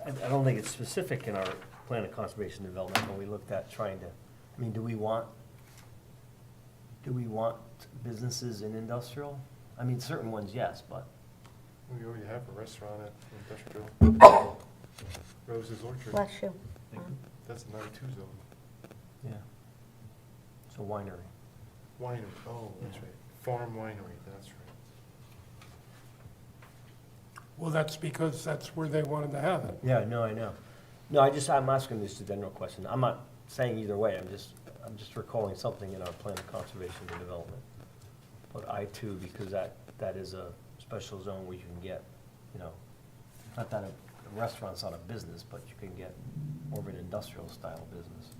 I don't think it's specific in our plan of conservation development when we looked at trying to, I mean, do we want businesses in industrial? I mean, certain ones, yes, but We already have a restaurant at Industrial Rose's Orchard. Bless you. That's an I2 zone. Yeah. It's a winery. Winery, oh, that's right. Farm winery, that's right. Well, that's because that's where they wanted to have it. Yeah, no, I know. No, I'm asking this a general question. I'm not saying either way, I'm just recalling something in our plan of conservation and development. But I2, because that is a special zone where you can get, not that a restaurant's not a business, but you can get more of an industrial style business.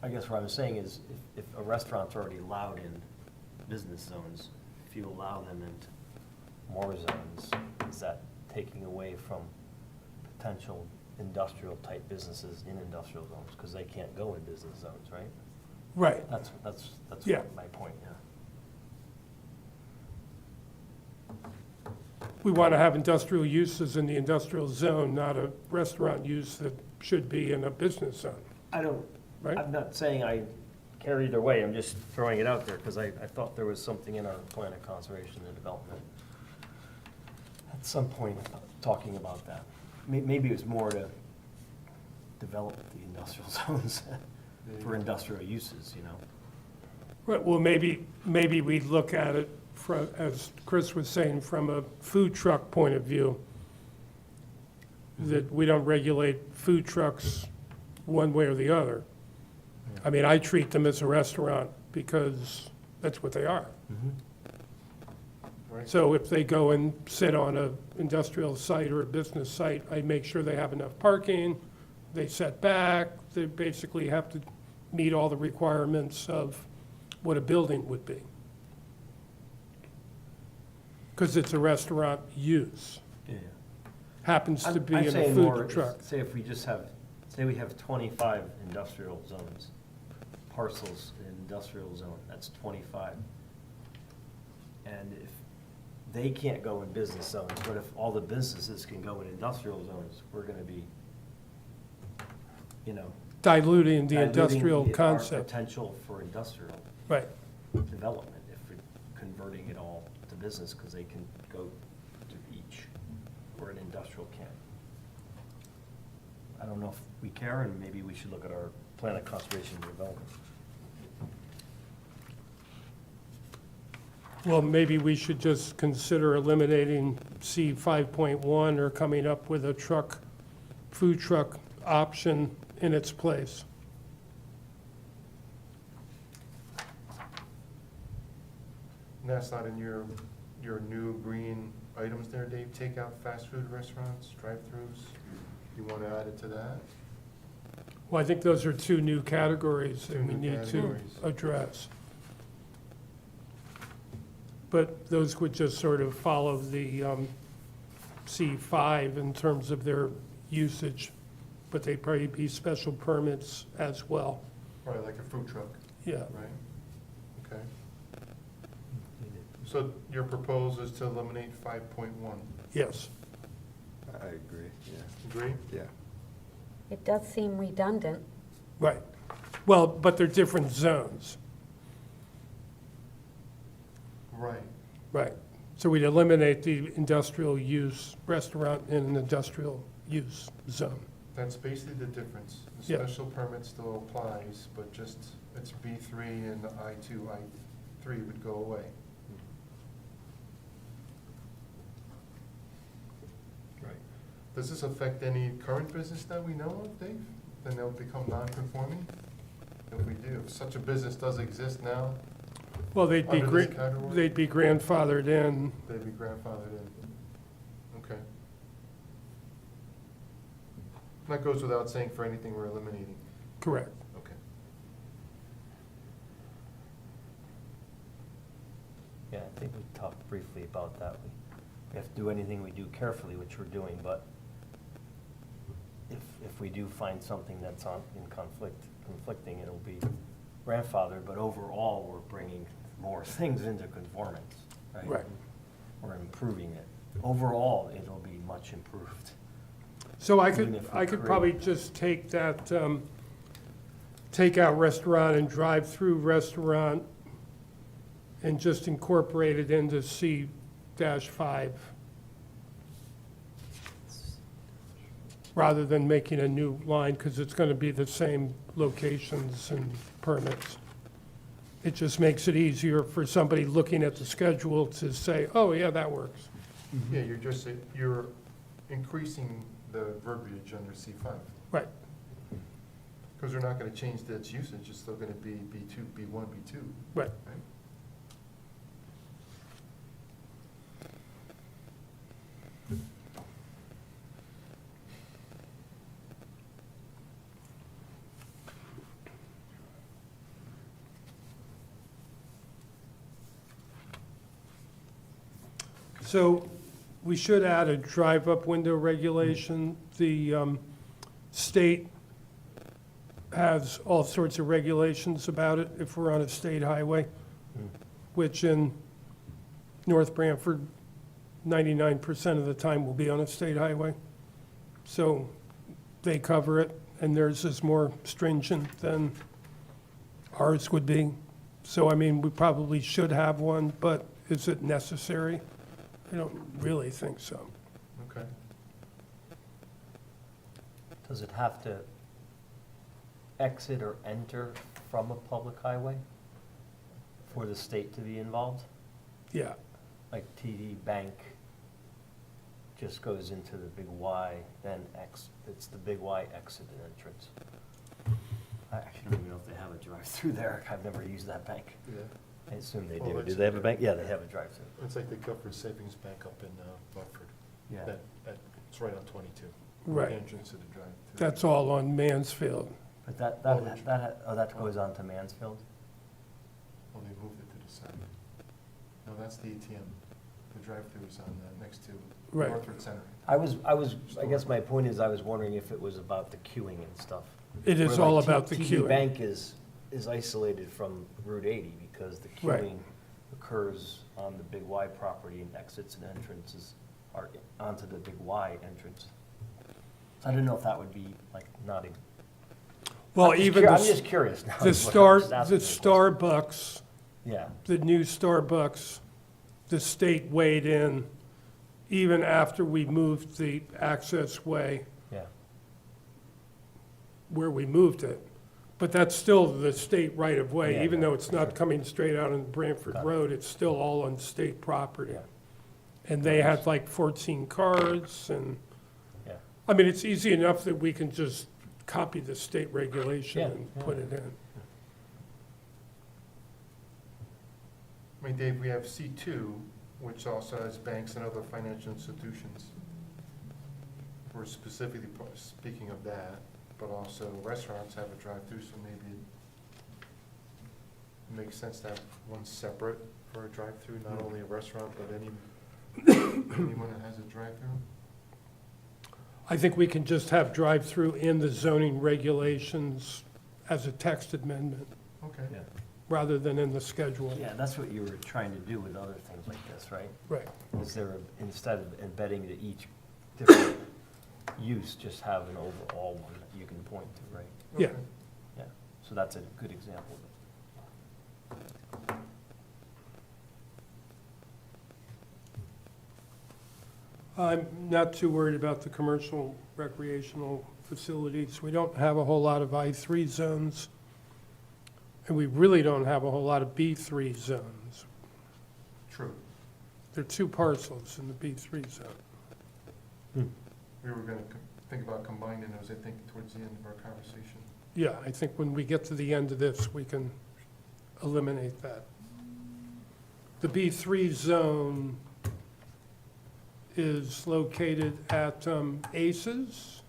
I guess what I'm saying is, if a restaurant's already allowed in business zones, if you allow them into more zones, is that taking away from potential industrial type businesses in industrial zones? Because they can't go in business zones, right? Right. That's Yeah. my point, yeah. We want to have industrial uses in the industrial zone, not a restaurant use that should be in a business zone, right? I'm not saying I care either way, I'm just throwing it out there, because I thought there was something in our plan of conservation and development at some point talking about that. Maybe it was more to develop the industrial zones for industrial uses, Right, well, maybe we look at it from, as Chris was saying, from a food truck point of view, that we don't regulate food trucks one way or the other. I mean, I treat them as a restaurant because that's what they are. Right. So if they go and sit on a industrial site or a business site, I make sure they have enough parking, they set back, they basically have to meet all the requirements of what a building would be. Because it's a restaurant use, Yeah. happens to be I'm in a saying more, food truck. say if we just have, say we have 25 industrial zones, parcels in industrial zone, that's 25. And if they can't go in business zones, but if all the businesses can go in industrial zones, we're gonna be, Diluting the diluting industrial our concept, potential for industrial right. development if we're converting it all to business, because they can go to each, where an industrial can't. I don't know if we care, and maybe we should look at our plan of conservation and development. Well, maybe we should just consider eliminating C 5.1 or coming up with a food truck option in its place. And that's not in your new green items there, Dave? Takeout, fast food restaurants, drive-throughs? You want to add it to that? Well, I think those are two new categories that Two we new need to categories. address. But those would just sort of follow the C5 in terms of their usage, but they'd probably be special permits as well. Probably like a food truck, Yeah, right? Okay. So your proposal is to eliminate 5.1. yes. I agree, yeah. Agree? Yeah. It does seem redundant. Right. Well, but they're different zones, Right. right? So we'd eliminate the industrial use restaurant in an industrial use zone. That's basically the difference. The Yeah. special permit still applies, but just it's B3 and the I2, I3 would go away. Right. Does this affect any current business that we know of, Dave? Then they'll become non-conforming? If we do, if such a business does exist now, Well, they'd be, Under this category? they'd be grandfathered in. they'd be grandfathered in. Okay. That goes without saying for anything we're eliminating. Correct. Okay. Yeah, I think we talked briefly about that. We have to do anything we do carefully, which we're doing, but if we do find something that's conflicting, it'll be grandfathered, but overall, we're bringing more things into conformance, right? Right. We're improving it. Overall, it'll be much improved. So I Even could, if we I could create- probably just take that, take out restaurant and drive-through restaurant and just incorporate it into C-5, rather than making a new line, because it's going to be the same locations and permits. It just makes it easier for somebody looking at the schedule to say, oh, yeah, that works. Yeah, you're increasing the verbiage under C5. Right. Because they're not gonna change its usage, it's still gonna be B2, B1, B2. Right. So we should add a drive-up window regulation. The state has all sorts of regulations about it if we're on a state highway, which in North Branford, 99% of the time will be on a state highway. So they cover it, and theirs is more stringent than ours would be. So, I mean, we probably should have one, but is it necessary? I don't really think so. Okay. Does it have to exit or enter from a public highway for the state to be involved? Yeah, Like TD Bank just goes into the big Y, then it's the big Y exit and entrance. I actually don't even know if they have a drive-through there. I've never used that bank. Yeah. I assume they Well, do. Do that's they have a okay. bank? Yeah, they have a drive-through. It's like the Guilford Savings Bank up in Buckford. Yeah. It's right on 22. right. Entrance to the drive. That's all on Mansfield. But that goes on to Mansfield? Oh, they moved it to the side. No, that's the ATM. The drive-through is on, next to Right. Northwood Center. I guess my point is, I was wondering if it was about the queuing and stuff. It is Where, all like, about the TD queuing. Bank is isolated from Route 80 because the Right. queuing occurs on the Big Y property and exits and entrances are onto the Big Y entrance. So I didn't know if that would be like not a. Well, I'm just even cur- the I'm just curious now. the is what I'm just asking you. Starbucks, Yeah, the new Starbucks, the state weighed in even after we moved the access way yeah. where we moved it. But that's still the state right of way, Yeah, even yeah, though it's for not sure. coming straight out on Branford Got it. Road, it's still all on state property. Yeah. And they had like 14 cars and, Yeah. I mean, it's easy enough that we can just copy the state regulation Yeah, and yeah. put it in. I mean, Dave, we have C2, which also has banks and other financial institutions. We're specifically speaking of that, but also restaurants have a drive-through, so maybe it makes sense to have one separate for a drive-through, not only a restaurant, but anyone that has a drive-through. I think we can just have drive-through in the zoning regulations as a text amendment, Okay. Yeah. rather than in the schedule. Yeah, that's what you were trying to do with other things like this, right? Right. Is there, instead of embedding to each different use, just have an overall one that you can point to, right? Yeah. Okay. Yeah, so that's a good example of it. I'm not too worried about the commercial recreational facilities. We don't have a whole lot of I3 zones, and we really don't have a whole lot of B3 zones. True. There are 2 parcels in the B3 zone. We were gonna think about combining those, I think, towards the end of our conversation. Yeah, I think when we get to the end of this, we can eliminate that. The B3 zone is located at Aces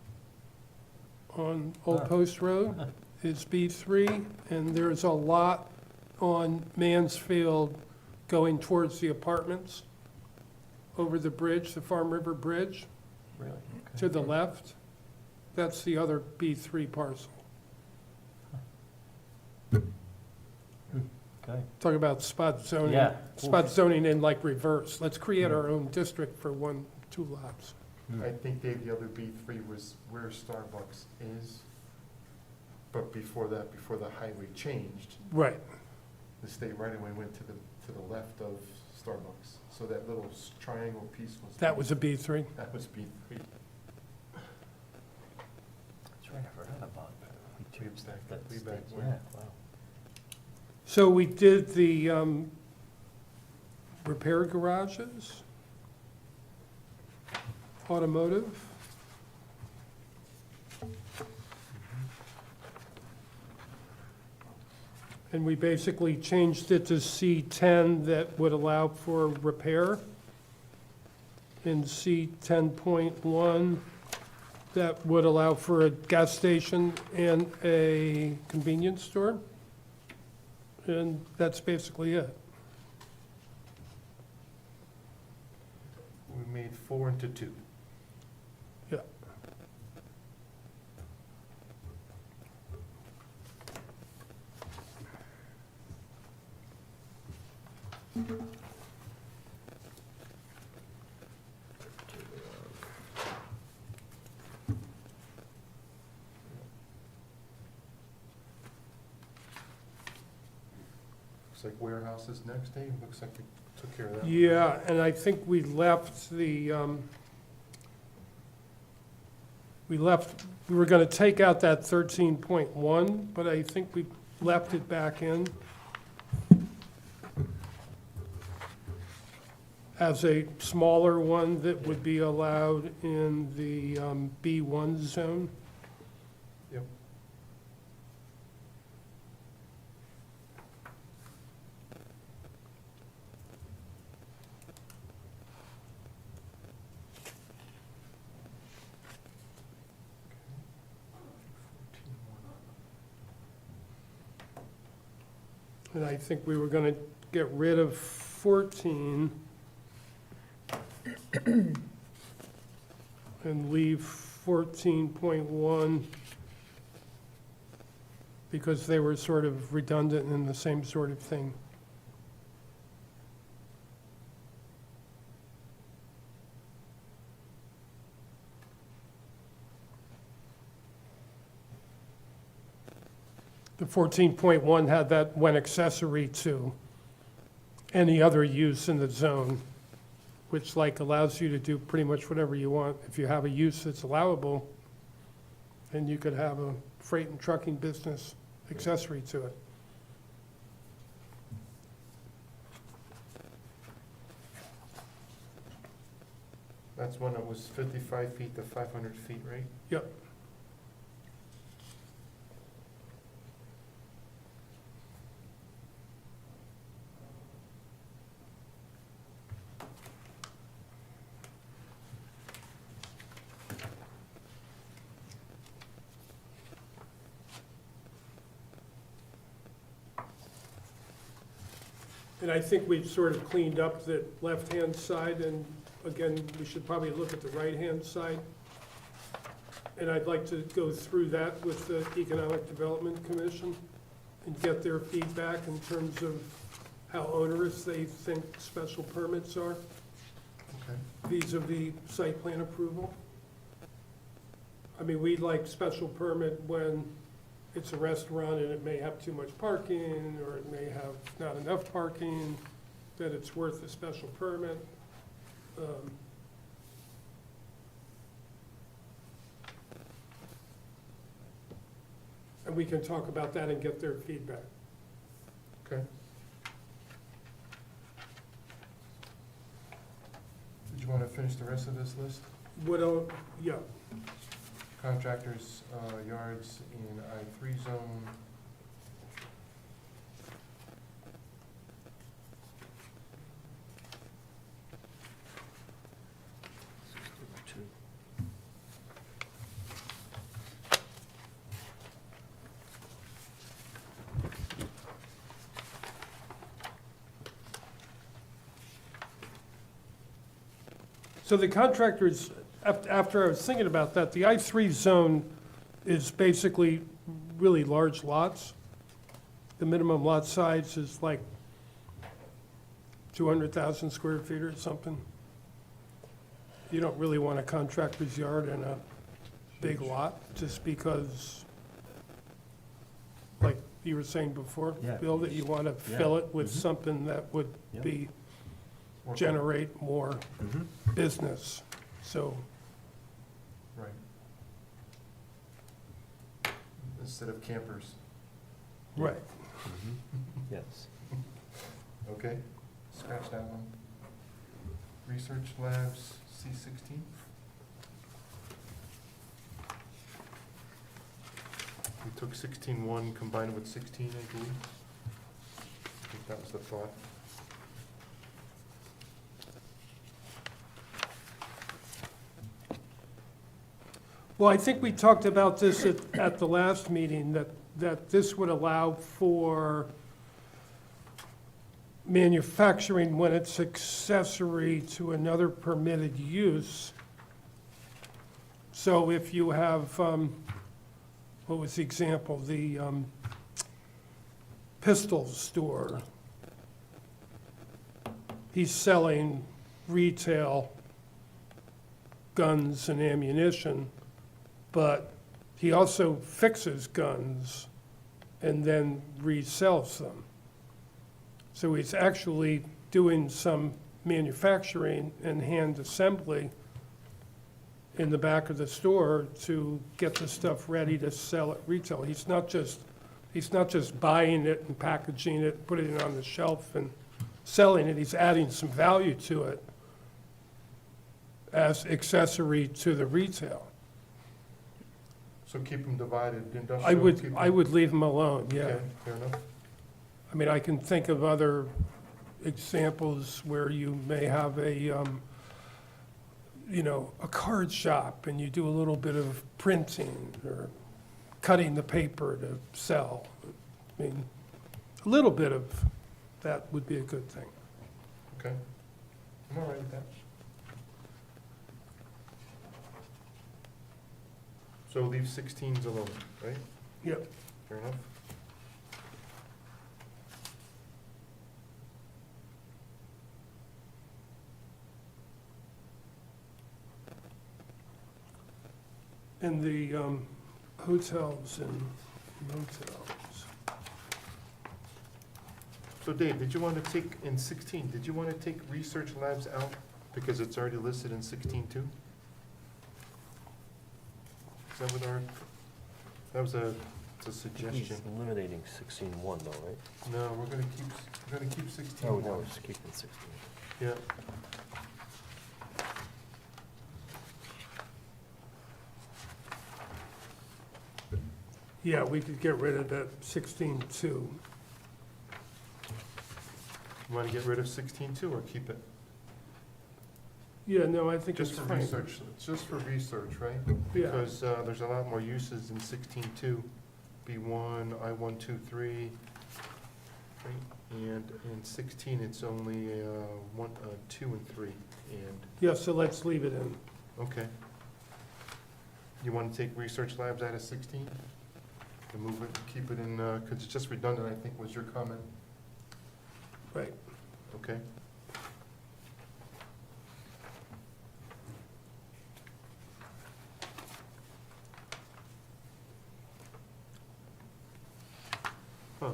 on Old Ah. Post Road. It's B3, and there's a lot on Mansfield going towards the apartments over the bridge, the Farm River Bridge, Really? to the left. That's the other B3 parcel. Okay. Talk about spot zoning. Yeah. Spot zoning in like reverse. Let's create our own district for 1-2 lots. I think, Dave, the other B3 was where Starbucks is, but before that, before the highway changed, Right, the state right-of-way went to to the left of Starbucks. So that little triangle piece was. That was a B3. That was B3. That's right, I forgot about that. Leaves that- That's- leave that yeah, where- wow. So we did the repair garages, automotive. And we basically changed it to C10 that would allow for repair. In C10.1, that would allow for a gas station and a convenience store. And that's basically it. We made 4 into 2. Yeah. Looks like warehouses next, Dave. Looks like we took care of that. Yeah, and I think we left the, we were gonna take out that 13.1, but I think we left it back in as a smaller one that would be allowed in the B1 zone. Yep. And I think we were gonna get rid of 14 and leave 14.1 because they were sort of redundant and the same sort of thing. The 14.1 had that when accessory to any other use in the zone, which like allows you to do pretty much whatever you want. If you have a use that's allowable, then you could have a freight and trucking business accessory to it. That's when it was 55 feet to 500 feet, right? Yep. And I think we've sort of cleaned up the left-hand side, and again, we should probably look at the right-hand side. And I'd like to go through that with the Economic Development Commission and get their feedback in terms of how onerous they think special permits are Okay. vis-à-vis site plan approval. I mean, we'd like special permit when it's a restaurant and it may have too much parking, or it may have not enough parking, that it's worth a special permit. And we can talk about that and get their feedback. Okay. Did you want to finish the rest of this list? What, yeah, Contractors, yards in I3 zone. so the contractors, after I was thinking about that, the I3 zone is basically really large lots. The minimum lot size is like 200,000 square feet or something. You don't really want a contractor's yard in a big lot, just because, like, you were saying before, Yeah. Bill, that you want to Yeah. fill it with Mhm. something that would Yeah. be, Or- generate more Mhm. business. So, Right. Instead of campers, right. Yes. okay? Scratch that one. Research labs, C16. We took 16.1, combined it with 16, I believe. I think that was the thought. Well, I think we talked about this at the last meeting, that this would allow for manufacturing when it's accessory to another permitted use. So if you have, what was the example, the pistol store. He's selling retail guns and ammunition, but he also fixes guns and then resells them. So he's actually doing some manufacturing and hand assembly in the back of the store to get the stuff ready to sell at retail. He's not just buying it and packaging it, putting it on the shelf and selling it. He's adding some value to it as accessory to the retail. So keep them divided, industrial. I would leave him alone, yeah. Okay, fair enough. I mean, I can think of other examples where you may have a card shop and you do a little bit of printing or cutting the paper to sell. I mean, a little bit of that would be a good thing. Okay. I'm all right with that. So leave 16s alone, right? Yep. Fair enough. And the hotels and motels. So Dave, did you want to take, in 16, did you want to take research labs out because it's already listed in 16 too? Is that what our, that was a suggestion. He's eliminating 16.1 though, right? No, we're gonna keep 16. Oh, no, we're just keeping 16. Yeah. Yeah, we could get rid of that 16.2. You want to get rid of 16 too, or keep it? Yeah, no, I think it's Just for fine. research, just for research, right? Yeah. Because there's a lot more uses in 16.2, B1, I123, right? And in 16, it's only 2 and 3, and, Yeah, so let's leave it in. okay. You want to take research labs out of 16? And move it, keep it in, because it's just redundant, I think was your comment, Right. okay? Huh.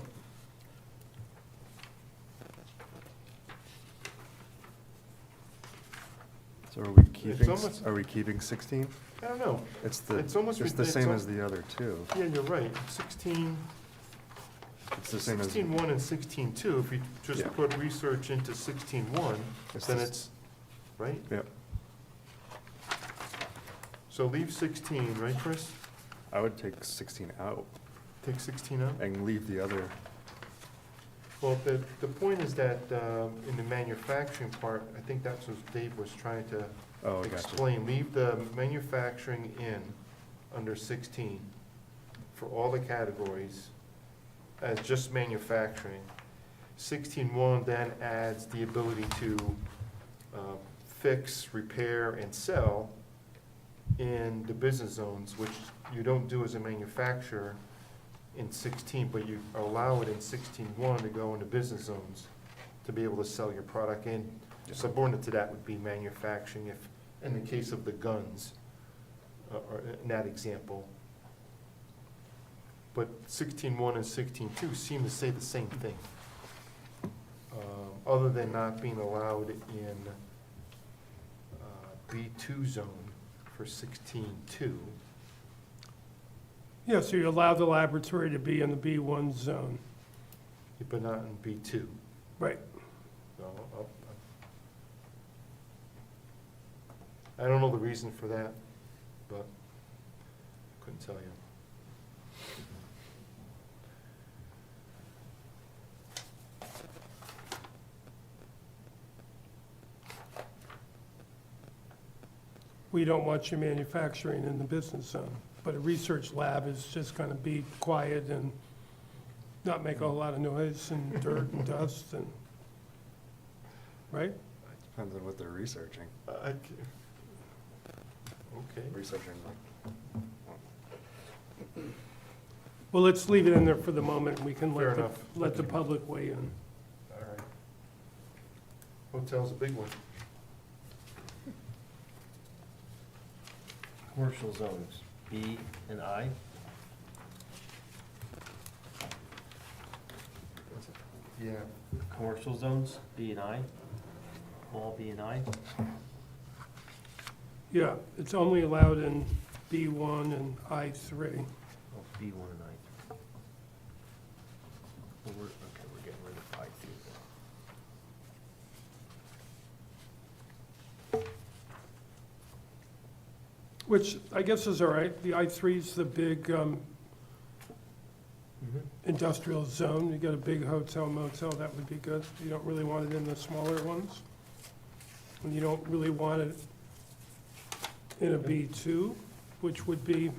So are we keeping, almost- are we keeping 16? I don't know, It's It's almost the it's same al- as the other two. yeah, you're right, 16, It's the same as, 16.1 and 16.2, if you just Yeah. put research into 16.1, It's then this- it's, right? Yep. So leave 16, right, Chris? I would take 16 out Take 16 out? and leave the other. Well, the point is that in the manufacturing part, I think that's what Dave was trying to Oh, gotcha. explain. Leave the manufacturing in under 16 for all the categories as just manufacturing. 16.1 then adds the ability to fix, repair, and sell in the business zones, which you don't do as a manufacturer in 16, but you allow it in 16.1 to go into business zones to be able to sell your product. And subordinate to that would be manufacturing, if, in the case of the guns, or in that example. but 16.1 and 16.2 seem to say the same thing. Other than not being allowed in B2 zone for 16.2. Yeah, so you allow the laboratory to be in the B1 zone. But not in B2. Right. No, I don't know the reason for that, but couldn't tell you. We don't want you manufacturing in the business zone, but a research lab is just gonna be quiet and not make a whole lot of noise and dirt and dust and, right? Depends on what they're researching. Okay. Researching like, Well, let's leave it in there for the moment. We can Fair let the, enough. let the public weigh in. All right. Hotel's a big one. Commercial zones, B and I. Yeah. Commercial zones, B and I. All B and I. Yeah, it's only allowed in B1 and I3. Oh, B1 and I. Well, we're getting rid of I2. Which I guess is all right. The I3's the big industrial zone. You got a big hotel motel, that would be good. You don't really want it in the smaller ones. And you don't really want it in a B2, which would be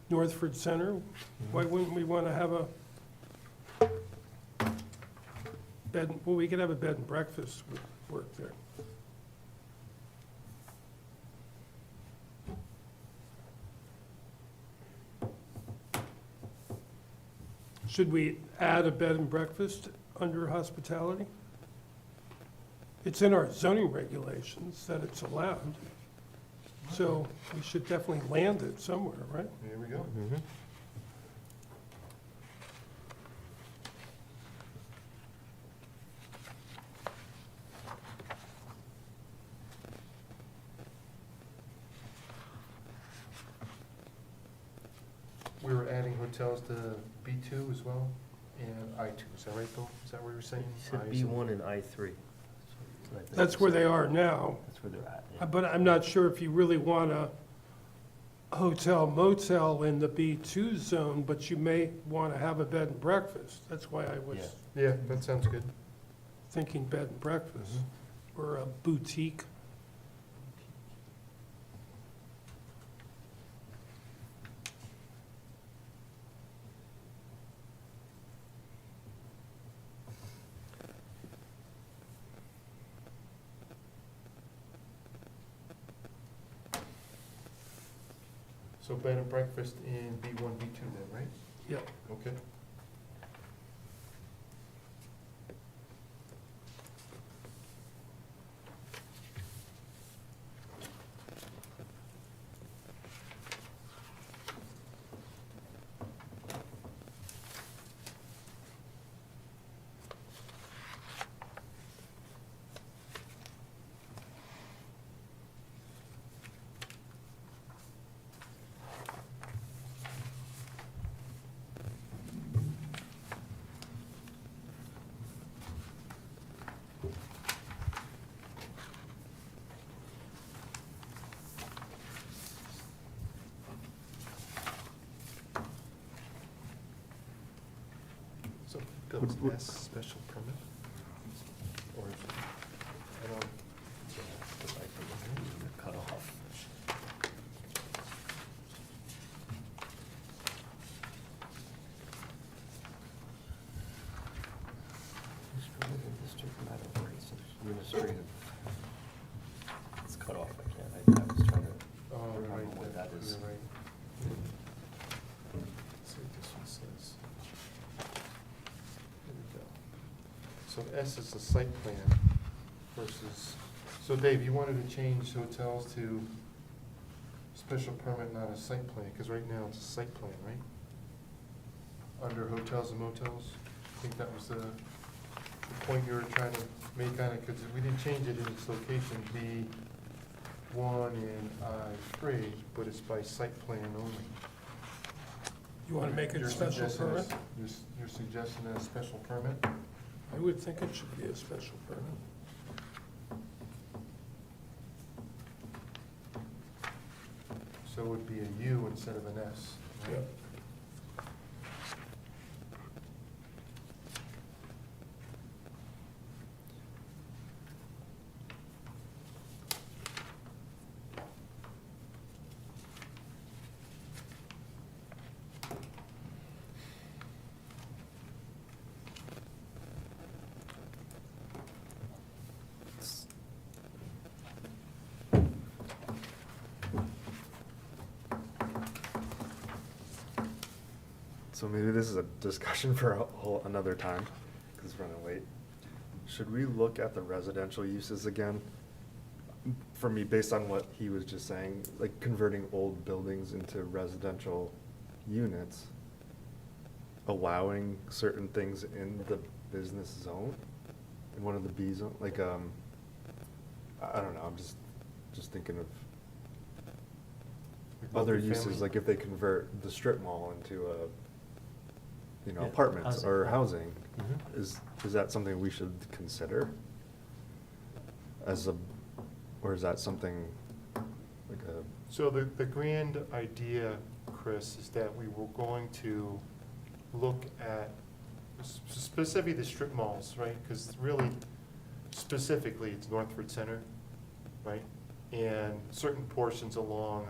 Northford Center. Why wouldn't we want to have a bed, well, we could have a bed and breakfast would work there. Should we add a bed and breakfast under hospitality? It's in our zoning regulations that it's allowed. So we should definitely land it somewhere, right? Here we go. We were adding hotels to B2 as well, and I2, is that right, Bill? Is that what you were saying? You said I- B1 and I3. what I think That's you where said. they are now. That's where they're at. yeah. But I'm not sure if you really want a hotel motel in the B2 zone, but you may want to have a bed and breakfast. That's why I was Yeah, that sounds good. thinking bed and breakfast, or a boutique. So bed and breakfast in B1, B2 then, right? Yep. Okay. So Bill's Would- S special permit? Or is it, I don't, Cut off. Administrative. It's cut off, I can't, I was trying to oh, remember right, what that is. you're right. Let's see what this one says. Here we go. So S is the site plan versus, so Dave, you wanted to change hotels to special permit, not a site plan, because right now it's a site plan, right? under hotels and motels. I think that was the point you were trying to make on it, because we didn't change it in its location, B1 and I3, but it's by site plan only. You want to make it a You're special suggesting permit? You're suggesting a special permit? I would think it should be a special permit. So it would be a U instead of an S, right? So maybe this is a discussion for another time, because it's running late. Should we look at the residential uses again? For me, based on what he was just saying, like converting old buildings into residential units, allowing certain things in the business zone, in one of the B zone, like, I don't know, I'm just thinking of Like other multifamily? uses, like if they convert the strip mall into Yeah, apartments housing. or housing, Mhm. is that something we should consider? Or is that something like a, So the grand idea, Chris, is that we were going to look at specifically the strip malls, right? Because really, specifically, it's Northford Center, right? And certain portions along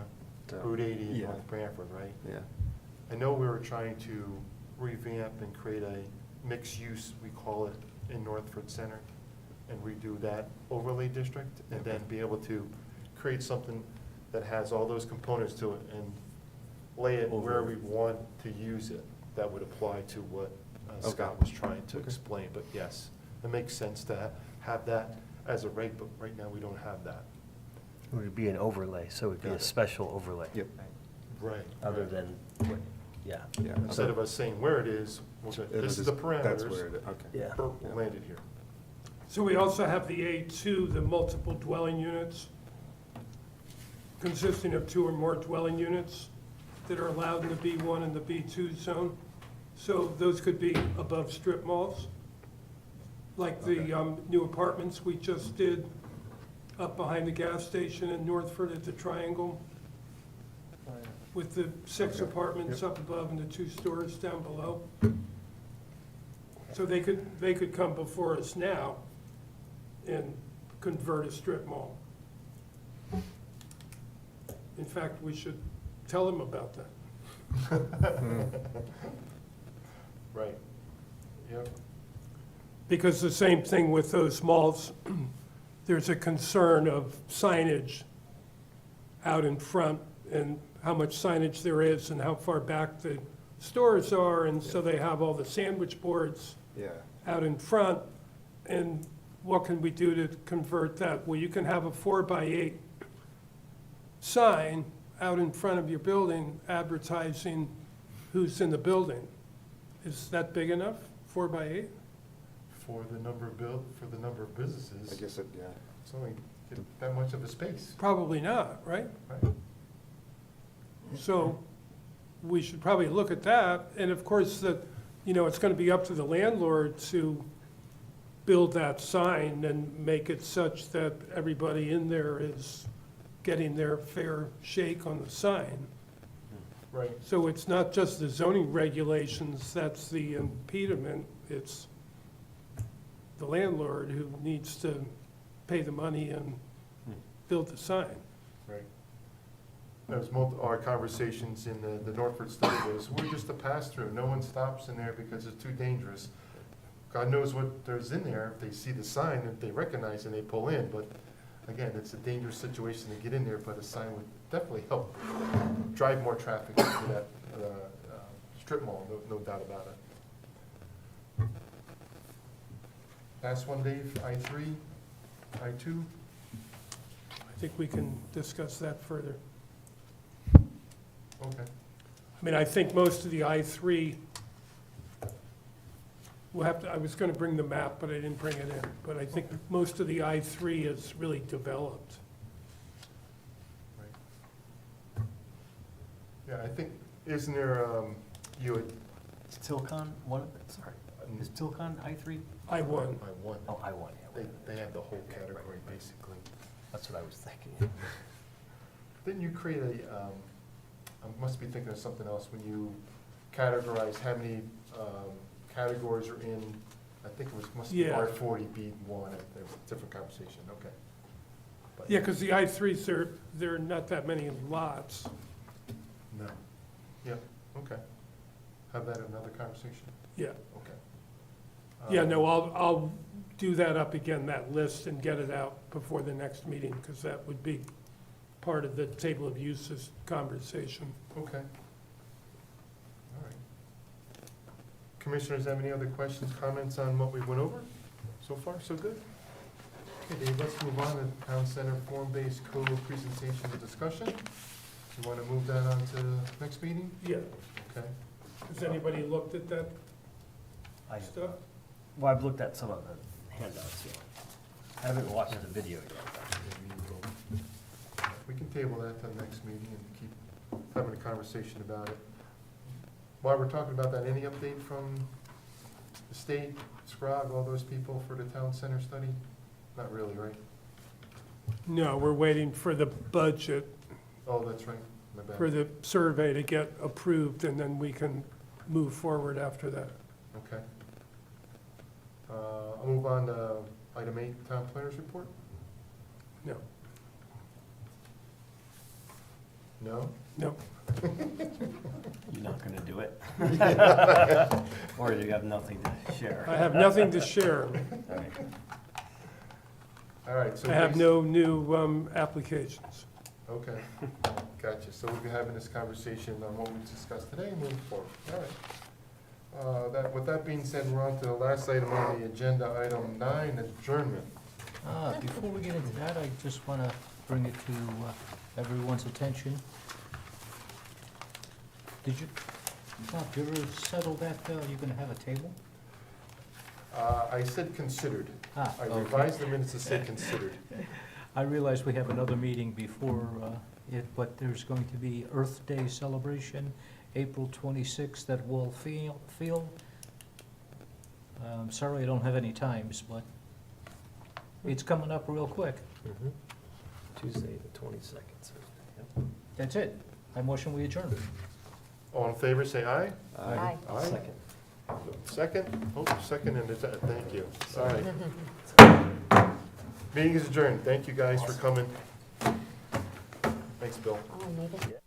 Route 80 in Yeah. North Branford, right? yeah, I know we were trying to revamp and create a mixed use, we call it, in Northford Center, and redo that overlay district, and then be able to create something that has all those components to it and lay it where we want to use it. That would apply to what Scott Okay. was trying to Okay. explain, but yes, it makes sense to have that as a rate, but right now we don't have that. It would be an overlay, so it would be Got a it. special overlay. yep, Right. Other right. than, yeah. yeah. Instead of us saying where it is, we'll say, It'll this is the just- That's parameters. where it, okay. Yeah. We're landed here. So we also have the A2, the multiple dwelling units, consisting of 2 or more dwelling units that are allowed in the B1 and the B2 zone. So those could be above strip malls, like the new apartments we just did up behind the gas station in Northford at the Triangle, with the 6 Okay. apartments up above and the 2 stores down below. So they could come before us now and convert a strip mall. In fact, we should tell them about that. Right. Yep. Because the same thing with those malls, there's a concern of signage out in front and how much signage there is and how far back the stores are, and so they have all the sandwich boards Yeah, out in front. And what can we do to convert that? Well, you can have a 4x8 sign out in front of your building advertising who's in the building. Is that big enough, 4x8? For the number of businesses. I guess it, yeah. It's only that much of a space. Probably not, right? Right. So we should probably look at that. And of course, it's going to be up to the landlord to build that sign and make it such that everybody in there is getting their fair shake on the sign. Right. So it's not just the zoning regulations that's the impediment, it's the landlord who needs to pay the money and build the sign. Right. That was our conversations in the Northford study was, we're just a pass-through. No one stops in there because it's too dangerous. God knows what there's in there. If they see the sign, if they recognize and they pull in, but again, it's a dangerous situation to get in there, but a sign would definitely help drive more traffic into that strip mall, no doubt about it. Last one, Dave, I3, I2? I think we can discuss that further. Okay. I mean, I think most of the I3 we'll have to, I was gonna bring the map, but I didn't bring it in. But I think most of the I-3 is really developed. Yeah, I think, isn't there, you had, Is Tilcon one of the, sorry, is Tilcon I3? I-1. I won. Oh, I one, yeah. They have the whole category, basically. That's what I was thinking. Didn't you create I must be thinking of something else, when you categorize how many categories are in, I think it was, must be Yeah. R40B1, there was a different conversation, okay. But- Yeah, because the I-3s, there are not that many lots. No. Yeah, okay. Have that another conversation? Yeah. Okay. Yeah, no, I'll do that up again, that list, and get it out before the next meeting, because that would be part of the table of uses conversation. Okay. All right. Commissioners, have any other questions, comments on what we went over? So far, so good? Okay, Dave, let's move on to Town Center form-based code presentation and discussion. You want to move that on to next meeting? Yeah, Okay. has anybody looked at that I have, stuff? well, I've looked at some of the handouts, yeah. I haven't watched the video yet. We can table that to the next meeting and keep having a conversation about it. While we're talking about that, any update from the state, SCROG, all those people for the town center study? Not really, right? No, we're waiting for the budget, Oh, that's right, my bad. for the survey to get approved, and then we can move forward after that. Okay. I'll move on to item 8, town planners report. No, No? no. You're not gonna do it? Or you have nothing to share? I have nothing to share. All right. All right, so. I have next- no new applications. Okay, gotcha. So we'll be having this conversation on what we discussed today and moving forward. All right. With that being said, we're on to the last item on the agenda, item 9, adjournment. Before we get into that, I just want to bring it to everyone's attention. Did you ever settle that, you're going to have a table? I said considered. Ah, I okay. revised the minutes to say considered. I realize we have another meeting before it, but there's going to be Earth Day celebration, April 26th at Wall Field. Sorry I don't have any times, but it's coming up real quick. Mhm. Tuesday, the 22nd, Thursday, That's it. I motion we adjourn. All in favor, say aye. Aye. yep. Second. Second? Oh, second and thank you. All right. Meeting is adjourned. Thank you guys for coming. Thanks, Bill. Oh, I made it. Yeah.